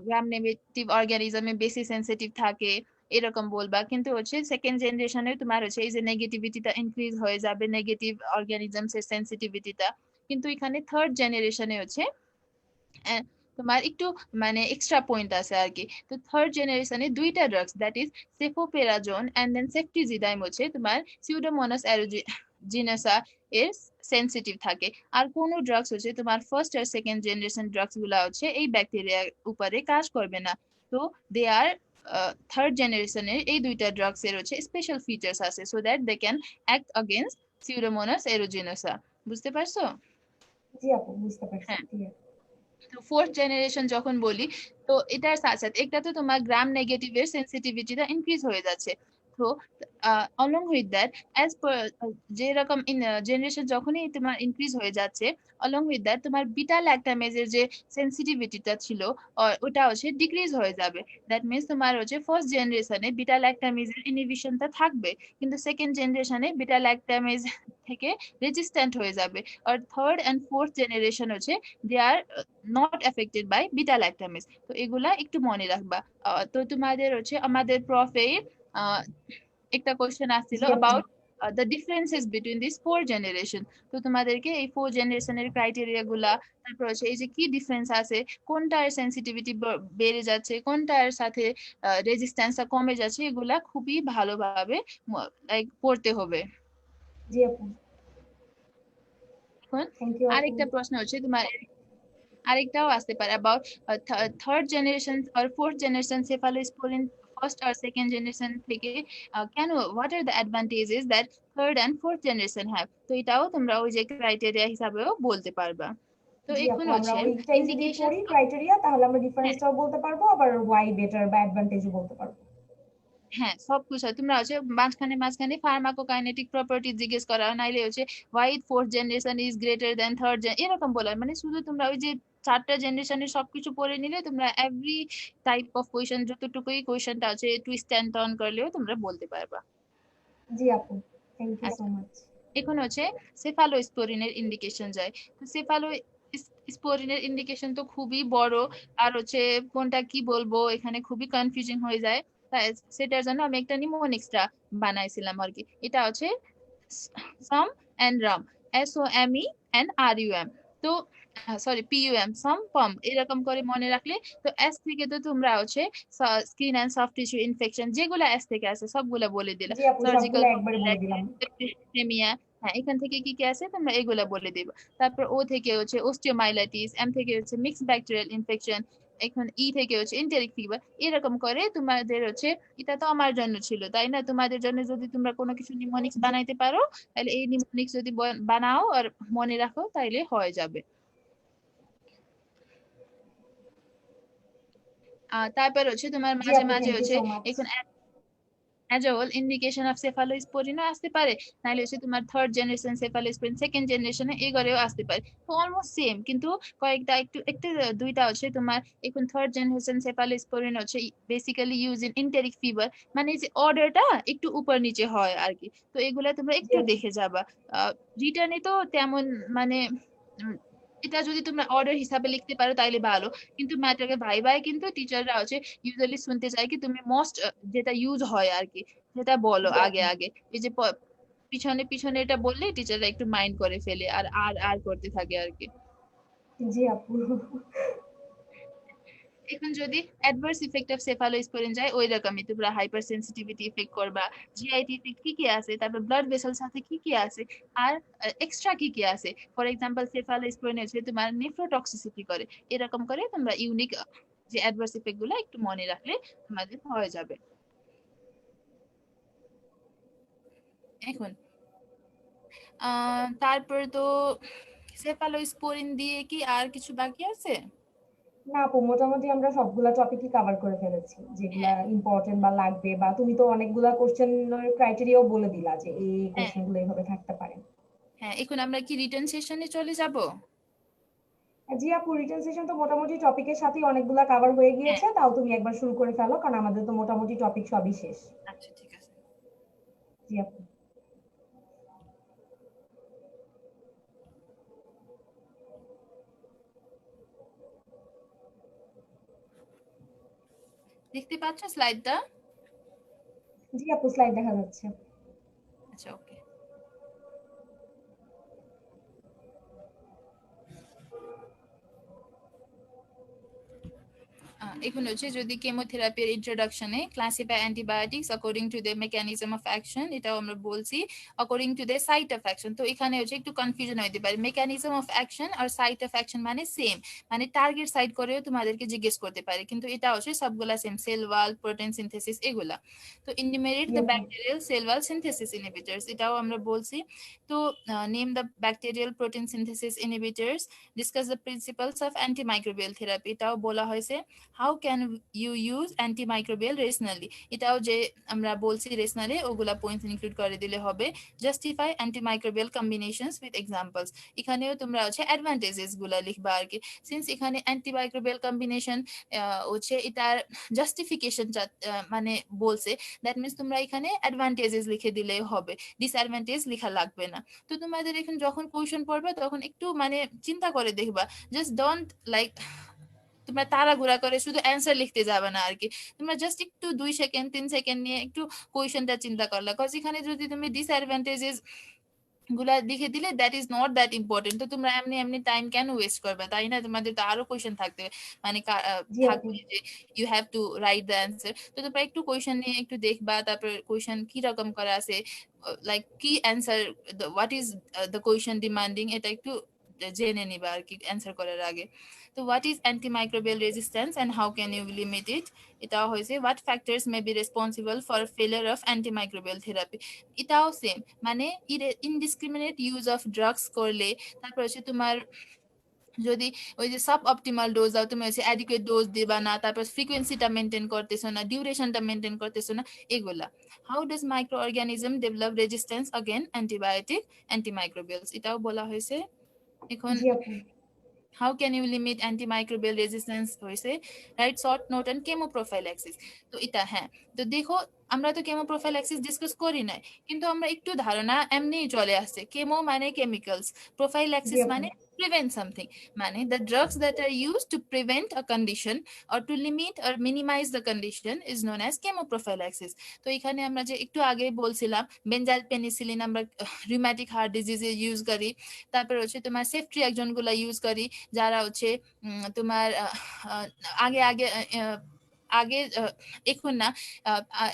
গ্রাম নেগেটিভ অর্গানিজমে বেশি সেন্সিটিভ থাকে এরকম বলবা। কিন্তু হচ্ছে সেকেন্ড জেনারেশনে তোমার হচ্ছে এই যে নেগেটিভিটিটা ইনক্রিজ হয়ে যাবে, নেগেটিভ অর্গানিজমস এর সেন্সিটিভিটিটা। কিন্তু এখানে থার্ড জেনারেশনে হচ্ছে আহ, তোমার একটু মানে এক্সট্রা পয়েন্ট আছে আর কি। তো থার্ড জেনারেশনে দুইটা drugs that is cefoperazone and then ceftazidime হচ্ছে তোমার সিউডোমোনাস অ্যারুজিনাসা এর সেনসিটিভ থাকে। আর কোন ড্রাগস হচ্ছে তোমার ফার্স্ট আর সেকেন্ড জেনারেশন ড্রাগস গুলা হচ্ছে এই ব্যাকটেরিয়ার উপরে কাজ করবে না। তো দে আর থার্ড জেনারেশনের এই দুইটা ড্রাগস এর হচ্ছে স্পেশাল ফিচার্স আছে so that they can act against Pseudomonas aeruginosa. বুঝতে পারছো? জি আপু, বুঝতে পারছি, হ্যাঁ। ক্লিয়ার। তো ফোর্থ জেনারেশন যখন বলি, তো এটার সাথে সাথে একটা তো তোমার গ্রাম নেগেটিভের সেন্সিটিভিটিটা ইনক্রিজ হয়ে যাচ্ছে। তো along with that as per যেরকম জেনারেশন যখনই তোমার ইনক্রিজ হয়ে যাচ্ছে, অলং উইথ দ্যাট তোমার বিটা ল্যাকটামেজের যে সেন্সিটিভিটিটা ছিল ওটা হচ্ছে ডিক্রিজ হয়ে যাবে। দ্যাট মিনস তোমার হচ্ছে ফার্স্ট জেনারেশনে বিটা ল্যাকটামেজের ইনহিবিশনটা থাকবে, কিন্তু সেকেন্ড জেনারেশনে বিটা ল্যাকটামেজ থেকে রেজিস্ট্যান্ট হয়ে যাবে। আর থার্ড এন্ড ফোর্থ জেনারেশন হচ্ছে they are not affected by beta lactamase. তো এগুলা একটু মনে রাখবা। তো তোমাদের হচ্ছে আমাদের প্রফে একটা কোশ্চেন আসছিল জি আপু। About the differences between this 4 generation. তো তোমাদেরকে এই 4 জেনারেশনের ক্রাইটেরিয়া গুলা, তারপর হচ্ছে এই যে কি ডিফারেন্স আছে, কোনটার সেন্সিটিভিটি বেড়ে যাচ্ছে, কোনটার সাথে রেজিস্ট্যান্সটা কমে যাচ্ছে, এগুলা খুবই ভালোভাবে লাইক পড়তে হবে। জি আপু। এখন থ্যাংক ইউ আপু। আরেকটা প্রশ্ন হচ্ছে তোমার, আরেকটাও আসতে পারে about থার্ড জেনারেশন আর ফোর্থ জেনারেশন সেফালোস্পোরিন ফার্স্ট আর সেকেন্ড জেনারেশন থেকে কেন, what are the advantages that third and fourth generation have. তো এটাও তোমরা ওই যে ক্রাইটেরিয়া হিসাবেও বলতে পারবা। তো জি এখন আপু, আমরা হচ্ছে ওইটাই যদি ইন্ডিকেশন। পড়ি ক্রাইটেরিয়া, তাহলে আমরা হ্যাঁ, ডিফারেন্সটাও বলতে পারবো, আবার ওয়াই বেটার বা অ্যাডভান্টেজও বলতে পারবো। হ্যাঁ, সবকিছু তোমরা হচ্ছে মাঝখানে মাঝখানে ফার্মাকোকাইনেটিক প্রপার্টি জিজ্ঞেস করা, নাইলে হচ্ছে why fourth generation is greater than third এরকম বলার, মানে শুধু তোমরা ওই যে চারটা জেনারেশনের সবকিছু পড়ে নিলে তোমরা এভরি টাইপ অফ কোয়েশ্চেন, যতটুকুই কোয়েশ্চেনটা আছে টুইস্ট অ্যান্ড টার্ন করলেও তোমরা বলতে পারবা। জি আপু, থ্যাংক ইউ সো আচ্ছা, মাচ। এখন হচ্ছে সেফালোস্পোরিনের ইন্ডিকেশন যায়। তো স্পোরিনের ইন্ডিকেশন তো খুবই বড়, আর হচ্ছে কোনটা কি বলবো এখানে খুবই কনফিউজিং হয়ে যায়। তাই সেটার জন্য আমি একটা নিমোনিক্সটা বানাইছিলাম আর কি। এটা হচ্ছে some and rum, SOME and RUM। তো সরি, PUM, সাম পম এরকম করে মনে রাখলে, তো এস থেকে তো তোমরা হচ্ছে skin and soft tissue infection যেগুলো এস থেকে আছে সবগুলা বলে দিলা, জি আপু, সার্জিক্যাল সবগুলো একবারে বলে দিলাম। প্নেমিয়া। হ্যাঁ, এখান থেকে কি কি আছে তোমরা এগুলা বলে দিবা। তারপর ও থেকে হচ্ছে অস্টিওমাইলাইটিস, এম থেকে হচ্ছে মিক্সড ব্যাকটেরিয়াল ইনফেকশন, এখন ই থেকে হচ্ছে এন্টেরিক ফিভার। এরকম করে তোমাদের হচ্ছে, এটা তো আমার জন্য ছিল তাই না, তোমাদের জন্য যদি তোমরা কোনো কিছু নিমোনিক্স জি বানাইতে পারো, তাহলে এই নিমোনিক্স যদি বানাও আর মনে রাখো তাইলে হয়ে যাবে। তারপর হচ্ছে তোমার জি মাঝে আপু, মাঝে থ্যাংক ইউ হচ্ছে সো মাচ। এখন অ্যাজল ইন্ডিকেশন অফ সেফালোস্পোরিনও আসতে পারে, নাহলে হচ্ছে তোমার থার্ড জেনারেশন সেফালোস্পোরিন সেকেন্ড জেনারেশনে এগুলোও আসতে পারে। তো অলমোস্ট সেম, কিন্তু কয়েকটা একটু একটু দুইটা হচ্ছে তোমার। এখন থার্ড জেনারেশন সেফালোস্পোরিন হচ্ছে basically use in enteric fever, মানে যে অর্ডারটা একটু উপর নিচে হয় আর কি। তো এগুলা তোমরা জি একটু আপু। দেখে যাবা। রিটার্নে তো তেমন মানে উম, এটা যদি তোমরা অর্ডার হিসাবে লিখতে পারো তাইলে ভালো, কিন্তু ম্যাটারকে ভাই ভাই কিন্তু টিচাররা হচ্ছে ইউজুয়ালি শুনতে চায় কি তুমি মোস্ট যেটা ইউজ হয় আর কি সেটা বলো জি আগে আপু। আগে। এই যে পিছনে পিছনে এটা বললে টিচাররা একটু মাইন্ড করে ফেলে আর আর আর করতে থাকে আর কি। জি আপু। এখন যদি অ্যাডভার্স ইফেক্ট অফ সেফালোস্পোরিন যায়, ওই রকমই তোমরা হাইপার সেন্সিটিভিটি ইফেক্ট করবা, জিআইটি ইফেক্ট কি কি আছে, তারপর ব্লাড ভেসেল সাথে কি কি আছে, আর এক্সট্রা কি কি আছে। ফর এক্সাম্পল সেফালোস্পোরিন হচ্ছে তোমার নেফ্রোটক্সিসিটি করে, এরকম করে তোমরা ইউনিক যে অ্যাডভার্স ইফেক্ট গুলো একটু মনে রাখলে তোমাদের হয়ে যাবে। এখন তারপর তো সেফালোস্পোরিন দিয়ে কি আর কিছু বাকি আছে? না আপু, মোটামুটি আমরা সবগুলা টপিকই কভার করে ফেলেছি, যেগুলা হ্যাঁ, ইম্পর্টেন্ট বা লাগবে, বা তুমি তো অনেকগুলা কোশ্চেনের ক্রাইটেরিয়াও বলে দিলা যে এই হ্যাঁ, কোশ্চেন গুলো এইভাবে থাকতে পারে। হ্যাঁ, এখন আমরা কি রিটার্ন সেশনে চলে যাব? জি আপু, রিটেন সেশন তো মোটামুটি টপিকের সাথেই অনেকগুলা কভার হয়ে হ্যাঁ, গিয়েছে, তাও তুমি একবার শুরু করে ফেলো, কারণ আমাদের তো মোটামুটি টপিক সবই শেষ। আচ্ছা ঠিক আছে। জি আপু। দেখতে পাচ্ছ স্লাইডটা? জি আপু, স্লাইড দেখা যাচ্ছে। আচ্ছা, ওকে। এখন হচ্ছে যদি কেমোথেরাপির ইন্ট্রোডাকশনে classify antibiotics according to the mechanism of action, এটাও আমরা বলছি according to the site of action. তো এখানে হচ্ছে একটু কনফিউশন হতে পারে, মেকানিজম অফ অ্যাকশন আর সাইট অফ অ্যাকশন মানে সেম, মানে টার্গেট সাইট করেও তোমাদেরকে জিজ্ঞেস করতে পারে, কিন্তু এটা হচ্ছে সবগুলা same, cell wall, protein synthesis এগুলা। তো ইনিউমেরেট জি দ্য আপু। Bacterial cell wall synthesis inhibitors, এটাও আমরা বলছি। তো name the bacterial protein synthesis inhibitors, discuss the principles of antimicrobial therapy, এটাও বলা হয়েছে। How can you use antimicrobial rationally, এটাও যে আমরা বলছি রেশনালি ওগুলা পয়েন্টস ইনক্লুড করে দিলে হবে। Justify antimicrobial combinations with examples, এখানেও তোমরা হচ্ছে অ্যাডভান্টেজেস গুলা লিখবা আর কি। সিন্স এখানে অ্যান্টিমাইক্রোবিয়াল কম্বিনেশন হচ্ছে এটার জাস্টিফিকেশন মানে বলছে, দ্যাট মিনস তোমরা এখানে অ্যাডভান্টেজেস লিখে দিলে হবে, ডিসঅ্যাডভান্টেজ লেখা লাগবে না। তো তোমাদের এখন যখন কোয়েশন পড়বে তখন একটু মানে চিন্তা করে দেখবা, জাস্ট ডোন্ট লাইক তোমরা তাড়াহুড়া করে শুধু অ্যান্সার লিখতে যাবে না আর কি। তোমরা জাস্ট একটু 2 সেকেন্ড 3 সেকেন্ড নিয়ে একটু কোয়েশনটা চিন্তা করলা, কজ এখানে যদি তুমি ডিসঅ্যাডভান্টেজেস গুলা লিখে দিলে that is not that important. তো তোমরা এমনি এমনি টাইম কেন ওয়েস্ট করবে, তাই না? তোমাদের তো আরো কোয়েশ্চেন থাকতে মানে জি আপু। থাকবে যে you have to write the answer. তো তোমরা একটু কোয়েশ্চেন নিয়ে একটু দেখবা, তারপর কোয়েশ্চেন কি রকম করা আছে, লাইক কি answer, what is the question demanding, এটা একটু জেনে নিবা আর কি অ্যান্সার করার আগে। তো what is antimicrobial resistance and how can you limit it, এটাও হয়েছে। What factors may be responsible for failure of antimicrobial therapy, এটাও সেম। মানে ইনডিসক্রিমিনেট ইউজ অফ ড্রাগস করলে, তারপর হচ্ছে তোমার যদি ওই যে সাব অপটিমাল ডোজ দাও, তুমি হচ্ছে অ্যাডিকুয়েট ডোজ দিবা না, তারপর ফ্রিকোয়েন্সিটা মেনটেন করতেছো না, ডিউরেশনটা মেনটেন করতেছো না, এগুলা। How does micro organism develop resistance again antibiotic antimicrobials, এটাও বলা হয়েছে। এখন জি আপু। how can you limit antimicrobial resistance হয়েছে, right, short note and chemoprophylaxis. তো এটা হ্যাঁ, তো দেখো আমরা তো কেমো প্রোফাইল্যাক্সিস ডিসকাস করি নাই, কিন্তু আমরা একটু ধারণা এমনিই চলে আসছে। কেমো মানে কেমিক্যালস, জি প্রোফাইল্যাক্সিস আপু। মানে prevent something, মানে the drugs that are used to prevent a condition or to limit or minimize the condition is known as chemoprophylaxis. তো এখানে আমরা যে একটু আগে বলছিলাম বেনজাইল পেনিসিলিন আমরা রিউম্যাটিক হার্ট ডিজিজে ইউজ করি, তারপর হচ্ছে তোমার সেফট্রিয়াক্সন গুলা ইউজ করি যারা হচ্ছে তোমার আহ, আগে আগে আগে এখন না,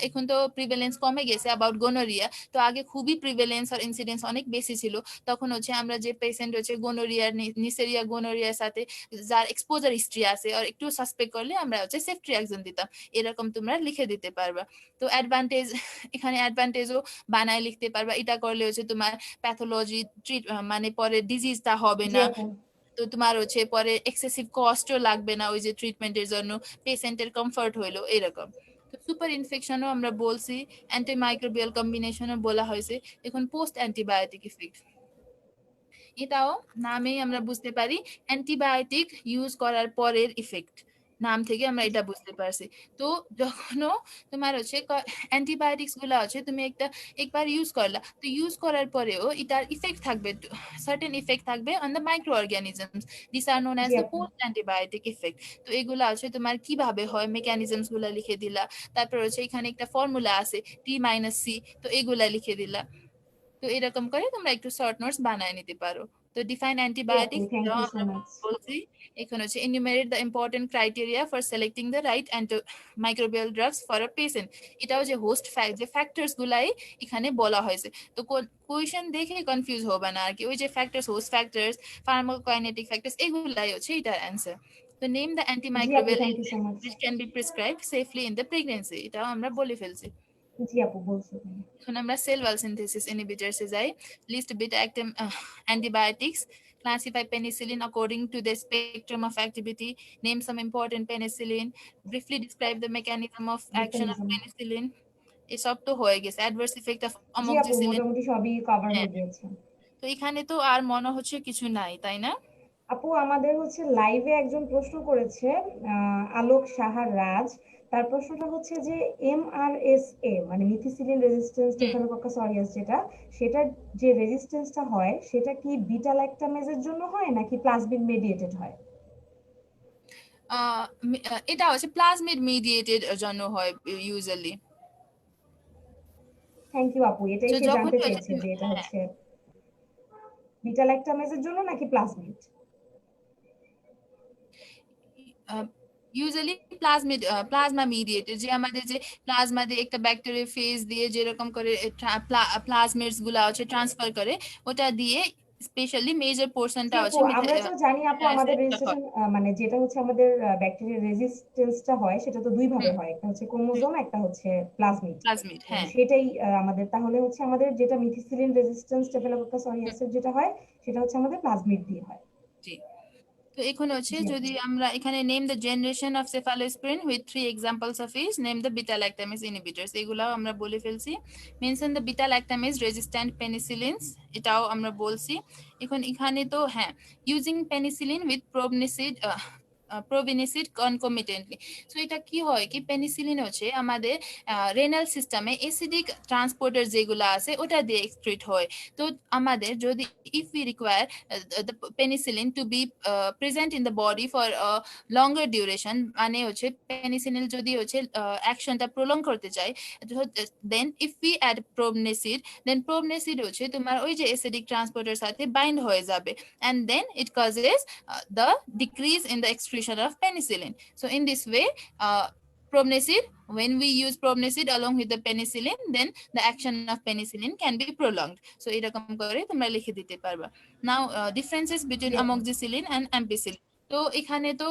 এখন তো প্রিভেলেন্স কমে গেছে অ্যাবাউট গোনোরিয়া। তো আগে খুবই প্রিভেলেন্স আর ইনসিডেন্স অনেক বেশি ছিল। তখন হচ্ছে আমরা যে পেশেন্ট হচ্ছে গোনোরিয়ার নিসেরিয়া গোনোরিয়ার সাথে যার এক্সপোজার হিস্ট্রি আছে আর একটু সাসপেক্ট করলে আমরা হচ্ছে সেফট্রিয়াক্সন দিতাম, এরকম তোমরা লিখে দিতে পারবা। তো অ্যাডভান্টেজ, এখানে অ্যাডভান্টেজও বানায় লিখতে পারবা, এটা করলে হচ্ছে তোমার প্যাথোলজি ট্রিট মানে পরে ডিজিজটা হবে জি না। আপু। তো তোমার হচ্ছে পরে এক্সেসিভ কস্টও লাগবে না ওই যে ট্রিটমেন্টের জন্য, পেশেন্টের কমফর্ট হইলো এরকম। তো সুপার ইনফেকশনও আমরা বলছি, অ্যান্টিমাইক্রোবিয়াল কম্বিনেশনও বলা হয়েছে। এখন পোস্ট অ্যান্টিবায়োটিক ইফেক্ট, এটাও নামেই আমরা বুঝতে পারি অ্যান্টিবায়োটিক ইউজ করার পরের ইফেক্ট, নাম থেকে আমরা এটা বুঝতে পারছি। তো যখনও তোমার হচ্ছে অ্যান্টিবায়োটিক্স গুলা হচ্ছে তুমি একবার ইউজ করলা, তো ইউজ করার পরেও এটার ইফেক্ট থাকবে, সার্টেন ইফেক্ট থাকবে on the micro organisms, this are known as জি দ্য আপু। Post antibiotic effect. তো এগুলা হচ্ছে তোমার কিভাবে হয় মেকানিজমস গুলা লিখে দিলা, তারপর হচ্ছে এখানে একটা ফর্মুলা আছে T-C, তো এগুলা লিখে দিলা। তো এরকম করে তোমরা একটু শর্ট নোটস বানায় নিতে পারো। তো ডিফাইন জি আপু, অ্যান্টিবায়োটিক্স থ্যাংক ইউ সো আমরা মাচ। বলছি। এখন হচ্ছে enumerate the important criteria for selecting the right antimicrobial drugs for a patient, এটাও যে হোস্ট ফ্যাক্ট যে ফ্যাক্টরস গুলাই এখানে বলা হয়েছে। তো কোয়েশ্চেন দেখে কনফিউজ হবে না আর কি, ওই যে factors, host factors, pharmacokinetic factors, এগুলাই হচ্ছে এটার অ্যান্সার। তো নেম দ্য জি আপু, antimicrobial thank you so agent much. which can be prescribed safely in the pregnancy, এটাও আমরা বলে ফেলছি। জি আপু বলছো তুমি। এখন আমরা সেল ওয়াল সিনথেসিস ইনহিবিটরসে যাই। List beta active antibiotics, classify penicillin according to the spectrum of activity, name some important penicillin, briefly describe the mechanism of action of mechanism. penicillin, এসব তো হয়ে গেছে। অ্যাডভার্স ইফেক্ট অফ জি আপু, amoxicillin, মোটামুটি সবই কভার হ্যাঁ। হয়ে গিয়েছে। তো এখানে তো আর মনে হচ্ছে কিছু নাই, তাই না? আপু আমাদের হচ্ছে লাইভে একজন প্রশ্ন করেছে, আলোক সাহার রাজ। তার প্রশ্নটা হচ্ছে যে এমআরএসএ মানে মিথিসিলিন রেজিস্ট্যান্স হুম। স্টেফিলোকক্কাস অরিয়াস যেটা, সেটার যে রেজিস্ট্যান্সটা হয় সেটা কি বিটা ল্যাকটামেজের জন্য হয় নাকি প্লাজমিড মেডিয়েটেড হয়? এটা হচ্ছে প্লাজমিড মিডিয়েটেড জন্য হয় ইউজুয়ালি। থ্যাংক ইউ আপু, এটাই তো সে যখন জানতে হচ্ছে চেয়েছে যে এটা হচ্ছে বিটা ল্যাকটামেজের জন্য নাকি প্লাজমিড। ইউজুয়ালি প্লাজমা মিডিয়েটেড, যে আমাদের যে প্লাজমা দিয়ে একটা ব্যাকটেরিয়া ফেজ দিয়ে যেরকম করে প্লাজমিডস গুলা হচ্ছে ট্রান্সফার করে, ওটা দিয়ে স্পেশালি মেজর জি পোর্শনটা আপু, হচ্ছে আমরা তো জানি আপু আমাদের রেজিস্ট্রেশন মানে যেটা হচ্ছে আমাদের ব্যাকটেরিয়ার রেজিস্ট্যান্সটা হয় সেটা তো দুই ভাবে হয়, একটা হচ্ছে ক্রোমোজোম, একটা হচ্ছে প্লাজমিড। প্লাজমিড, তো হ্যাঁ। সেটাই আমাদের তাহলে হচ্ছে আমাদের যেটা মিথিসিলিন রেজিস্ট্যান্স স্টেফিলোকক্কাস হুম, অরিয়াসের যেটা হয় সেটা হচ্ছে আমাদের প্লাজমিড দিয়ে হয়। জি। তো এখন হচ্ছে জি আপু। যদি আমরা এখানে name the generation of cephalosporin with 3 examples of each, name the beta lactamase inhibitors, এগুলাও আমরা বলে ফেলছি। Mention the beta lactamase resistant penicillins, এটাও আমরা বলছি। এখন এখানে তো হ্যাঁ, using penicillin with probenecid probenecid concomitantly. So এটা কি হয় কি পেনিসিলিন হচ্ছে আমাদের রেনাল সিস্টেমে অ্যাসিডিক ট্রান্সপোর্টার যেগুলো আছে ওটা দিয়ে এক্সক্রিট হয়। তো আমাদের যদি if we require the penicillin to be present in the body for longer duration, মানে হচ্ছে পেনিসিলিন যদি হচ্ছে অ্যাকশনটা প্রলং করতে চাই, then if we add probenecid, then probenecid হচ্ছে তোমার ওই যে অ্যাসিডিক ট্রান্সপোর্টার সাথে বাইন্ড হয়ে যাবে, and then it causes the decrease in the excretion of penicillin. So in this way, promnacid, when we use promnacid along with the penicillin, then the action of penicillin can be prolonged. So এরকম করে তোমরা লিখে দিতে পারবা। Now differences between জি আপু। amoxicillin and ampicillin. তো এখানে তো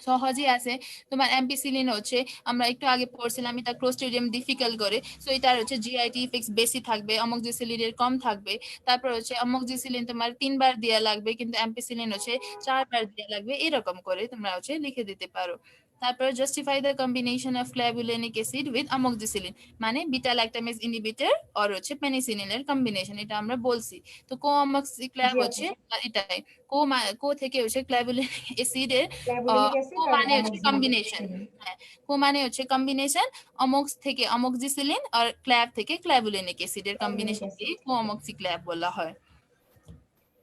সহজই আছে। তোমার অ্যাম্পিসিলিন হচ্ছে আমরা একটু আগে পড়ছিলাম এটা ক্লোস্ট্রিডিয়াম ডিফিকাল্ট করে, সো এটার হচ্ছে জিআইটি ইফেক্টস বেশি থাকবে, অমোক্সিসিলিনের কম থাকবে। তারপর হচ্ছে অমোক্সিসিলিন তোমার ৩ বার দেয়া লাগবে, কিন্তু অ্যাম্পিসিলিন হচ্ছে ৪ বার দেয়া লাগবে, এরকম করে তোমরা হচ্ছে লিখে দিতে পারো। তারপর justify the combination of clavulanic acid with amoxicillin, মানে বিটা ল্যাকটামেজ ইনহিবিটর আর হচ্ছে পেনিসিলিনের কম্বিনেশন, এটা আমরা বলছি। তো কো অমোক্সিক্ল্যাভ জি আপু। হচ্ছে এটাই, কো থেকে হচ্ছে ক্ল্যাভুলিনিক অ্যাসিডের ক্ল্যাবুলিনিক কো অ্যাসিড আর মানে হচ্ছে কম্বিনেশন। অ্যামোক্সিসিলিন। হ্যাঁ, কো মানে হচ্ছে কম্বিনেশন, অমোক্স থেকে অমোক্সিসিলিন আর ক্ল্যাভ থেকে ক্ল্যাভুলিনিক অ্যাসিডের ক্ল্যাবুলিনিক কম্বিনেশনকে অ্যাসিড। কো অমোক্সিক্ল্যাভ বলা হয়।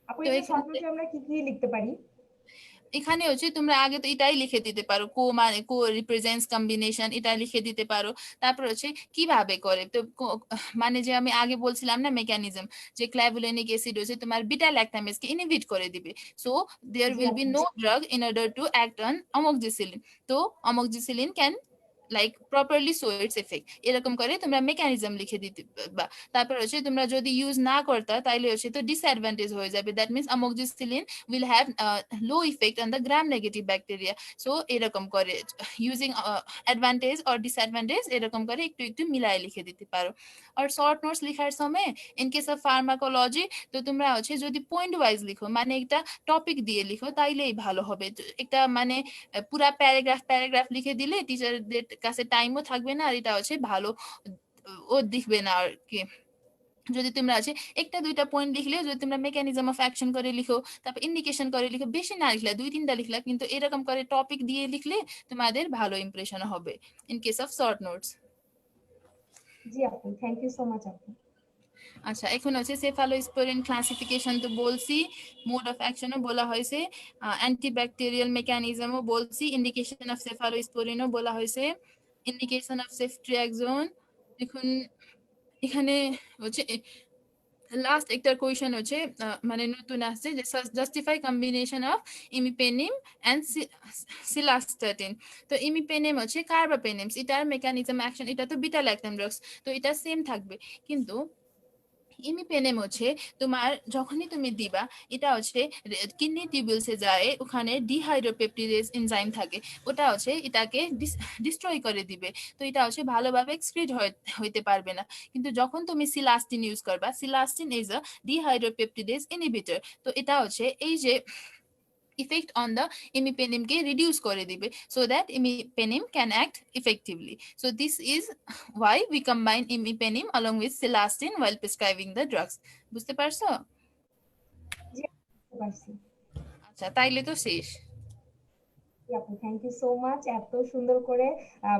আপু তো এই যে এখানে শর্ট নোটে আমরা কি কি লিখতে পারি? এখানে হচ্ছে তোমরা আগে তো এটাই লিখে দিতে পারো, কো মানে কো রিপ্রেজেন্টস কম্বিনেশন, এটা লিখে দিতে পারো। তারপর হচ্ছে কিভাবে করে, তো মানে যে আমি আগে বলছিলাম না মেকানিজম, যে ক্ল্যাভুলিনিক অ্যাসিড হচ্ছে তোমার বিটা ল্যাকটামেজকে ইনহিবিট করে দিবে, সো দেয়ার জি উইল বি আপু। No drug in order to act on amoxicillin. তো amoxicillin can like properly show its effect, এরকম করে তোমরা মেকানিজম লিখে দিতে বা। তারপর হচ্ছে তোমরা যদি ইউজ না করতা তাইলে হচ্ছে তো ডিসঅ্যাডভান্টেজ হয়ে যাবে, that means amoxicillin will have low effect on the gram negative bacteria. So এরকম করে using advantage or disadvantage এরকম করে একটু একটু মিলায় লিখে দিতে পারো। আর শর্ট নোটস লেখার সময় ইন কেস অফ ফার্মাকোলজি, তো তোমরা হচ্ছে যদি পয়েন্ট ওয়াইজ লিখো, মানে একটা টপিক দিয়ে লিখো, তাইলেই ভালো হবে। তো একটা মানে পুরা প্যারাগ্রাফ প্যারাগ্রাফ লিখে দিলে টিচারদের কাছে টাইমও থাকবে না, আর এটা হচ্ছে ভালো ও দেখবে না আর কি। যদি তোমরা আছে একটা দুইটা পয়েন্ট লিখলে, যদি তোমরা মেকানিজম অফ অ্যাকশন করে লিখো, তারপর ইন্ডিকেশন করে লিখো, বেশি না লিখলা, দুই তিনটা লিখলা, কিন্তু এরকম করে টপিক দিয়ে লিখলে তোমাদের ভালো ইমপ্রেশন হবে in case of short notes. জি আপু, থ্যাংক ইউ সো মাচ আপু। আচ্ছা, এখন হচ্ছে সেফালোস্পোরিন ক্লাসিফিকেশন তো বলছি, মোড অফ অ্যাকশনও বলা হয়েছে, অ্যান্টিব্যাকটেরিয়াল মেকানিজমও বলছি, ইন্ডিকেশন অফ সেফালোস্পোরিনও বলা হয়েছে, ইন্ডিকেশন অফ সেফট্রিয়াক্সোন। এখন এখানে হচ্ছে লাস্ট একটা কোয়েশ্চেন হচ্ছে মানে নতুন আসছে, যে জাস্টিফাই কম্বিনেশন অফ ইমিপেনিম অ্যান্ড সিলাস্টাটিন। তো ইমিপেনিম হচ্ছে কার্বাপেনিমস, এটার মেকানিজম অ্যাকশন, এটা তো বিটা ল্যাকটাম ড্রাগস, তো এটা সেম থাকবে, কিন্তু ইমিপেনেম হচ্ছে তোমার যখনই তুমি দিবা, এটা হচ্ছে কিডনি টিউবুলসে যায়, ওখানে ডিহাইড্রোপেপটিডেজ এনজাইম থাকে, ওটা হচ্ছে এটাকে ডিস্ট্রয় করে দিবে, তো এটা হচ্ছে ভালোভাবে এক্সক্রিট হইতে পারবে না। কিন্তু যখন তুমি সিলাস্টিন ইউজ করবা, সিলাস্টিন ইজ আ ডিহাইড্রোপেপটিডেজ ইনহিবিটর, তো এটা হচ্ছে এই যে effect on the imipenem K reduce করে দিবে, so that imipenem can act effectively. So this is why we combine imipenem along with celastin while prescribing the drugs. বুঝতে পারছো? জি আপু, বুঝতে পারছি। আচ্ছা, তাইলে তো শেষ। জি আপু, থ্যাংক ইউ সো মাচ এত সুন্দর করে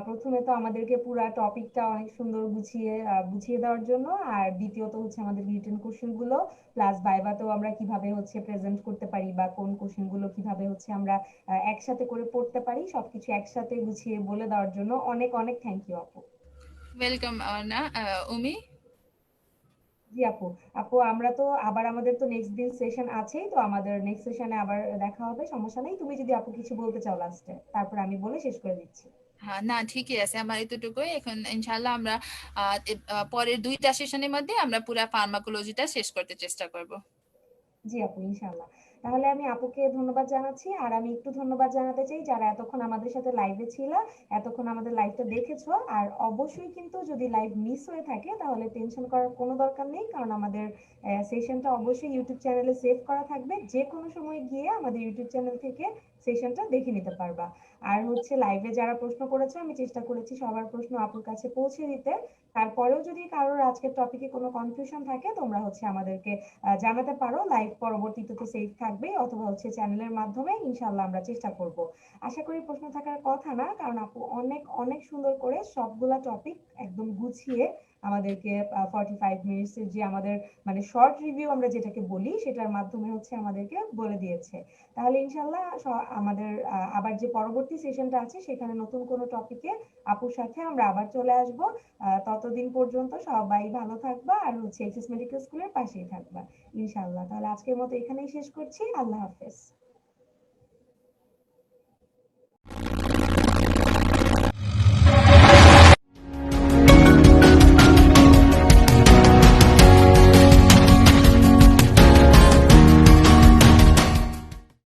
প্রথমে তো আমাদেরকে পুরা টপিকটা অনেক সুন্দর গুছিয়ে বুঝিয়ে দেওয়ার জন্য, আর দ্বিতীয়ত হচ্ছে আমাদের রিটেন কোশ্চেন গুলো প্লাস ভাইভাতেও আমরা কিভাবে হচ্ছে প্রেজেন্ট করতে পারি বা কোন কোশ্চেন গুলো কিভাবে হচ্ছে আমরা একসাথে করে পড়তে পারি, সবকিছু একসাথে গুছিয়ে বলে দেওয়ার জন্য অনেক অনেক থ্যাংক ইউ আপু। ওয়েলকাম না উমি। জি আপু। আপু আমরা তো আবার, আমাদের তো নেক্সট দিন সেশন আছেই, তো আমাদের নেক্সট সেশনে আবার দেখা হবে, সমস্যা নেই। তুমি যদি আপু কিছু বলতে চাও লাস্টে, তারপর আমি বলে শেষ করে দিচ্ছি। হ্যাঁ, না ঠিকই আছে, আমার এতটুকুই। এখন ইনশাল্লাহ আমরা পরের 2টা সেশনের মধ্যে আমরা পুরা ফার্মাকোলজিটা শেষ করতে চেষ্টা করব। জি আপু, ইনশাআল্লাহ। তাহলে আমি আপুকে ধন্যবাদ জানাচ্ছি, আর আমি একটু ধন্যবাদ জানাতে চাই যারা এতক্ষণ আমাদের সাথে লাইভে ছিল, এতক্ষণ আমাদের লাইভটা দেখেছো। আর অবশ্যই কিন্তু যদি লাইভ মিস হয়ে থাকে তাহলে টেনশন করার কোনো দরকার নেই, কারণ আমাদের সেশনটা অবশ্যই ইউটিউব চ্যানেলে সেভ করা থাকবে, যে কোনো সময় গিয়ে আমাদের ইউটিউব চ্যানেল থেকে সেশনটা দেখে নিতে পারবা। আর হচ্ছে লাইভে যারা প্রশ্ন করেছে আমি চেষ্টা করেছি সবার প্রশ্ন আপুর কাছে পৌঁছে দিতে। তারপরেও যদি কারোর আজকের টপিকে কোনো কনফিউশন থাকে তোমরা হচ্ছে আমাদেরকে জানাতে পারো। লাইভ পরবর্তীতে তো সেভ থাকবে, অথবা হচ্ছে চ্যানেলের মাধ্যমে ইনশাল্লাহ আমরা চেষ্টা করব। আশা করি প্রশ্ন থাকার কথা না, কারণ আপু অনেক অনেক সুন্দর করে সবগুলা টপিক একদম গুছিয়ে আমাদেরকে 45 মিনিটস এর যে আমাদের মানে শর্ট রিভিউ আমরা যেটাকে বলি সেটার মাধ্যমে হচ্ছে আমাদেরকে বলে দিয়েছে। তাহলে ইনশাল্লাহ আমাদের আবার যে পরবর্তী সেশনটা আছে সেখানে নতুন কোনো টপিকে আপুর সাথে আমরা আবার চলে আসব। ততদিন পর্যন্ত সবাই ভালো থাকবা আর হচ্ছে এক্সিস মেডিকেল স্কুলের পাশেই থাকবা ইনশাল্লাহ। তাহলে আজকের মতো এখানেই শেষ করছি। আল্লাহ হাফেজ।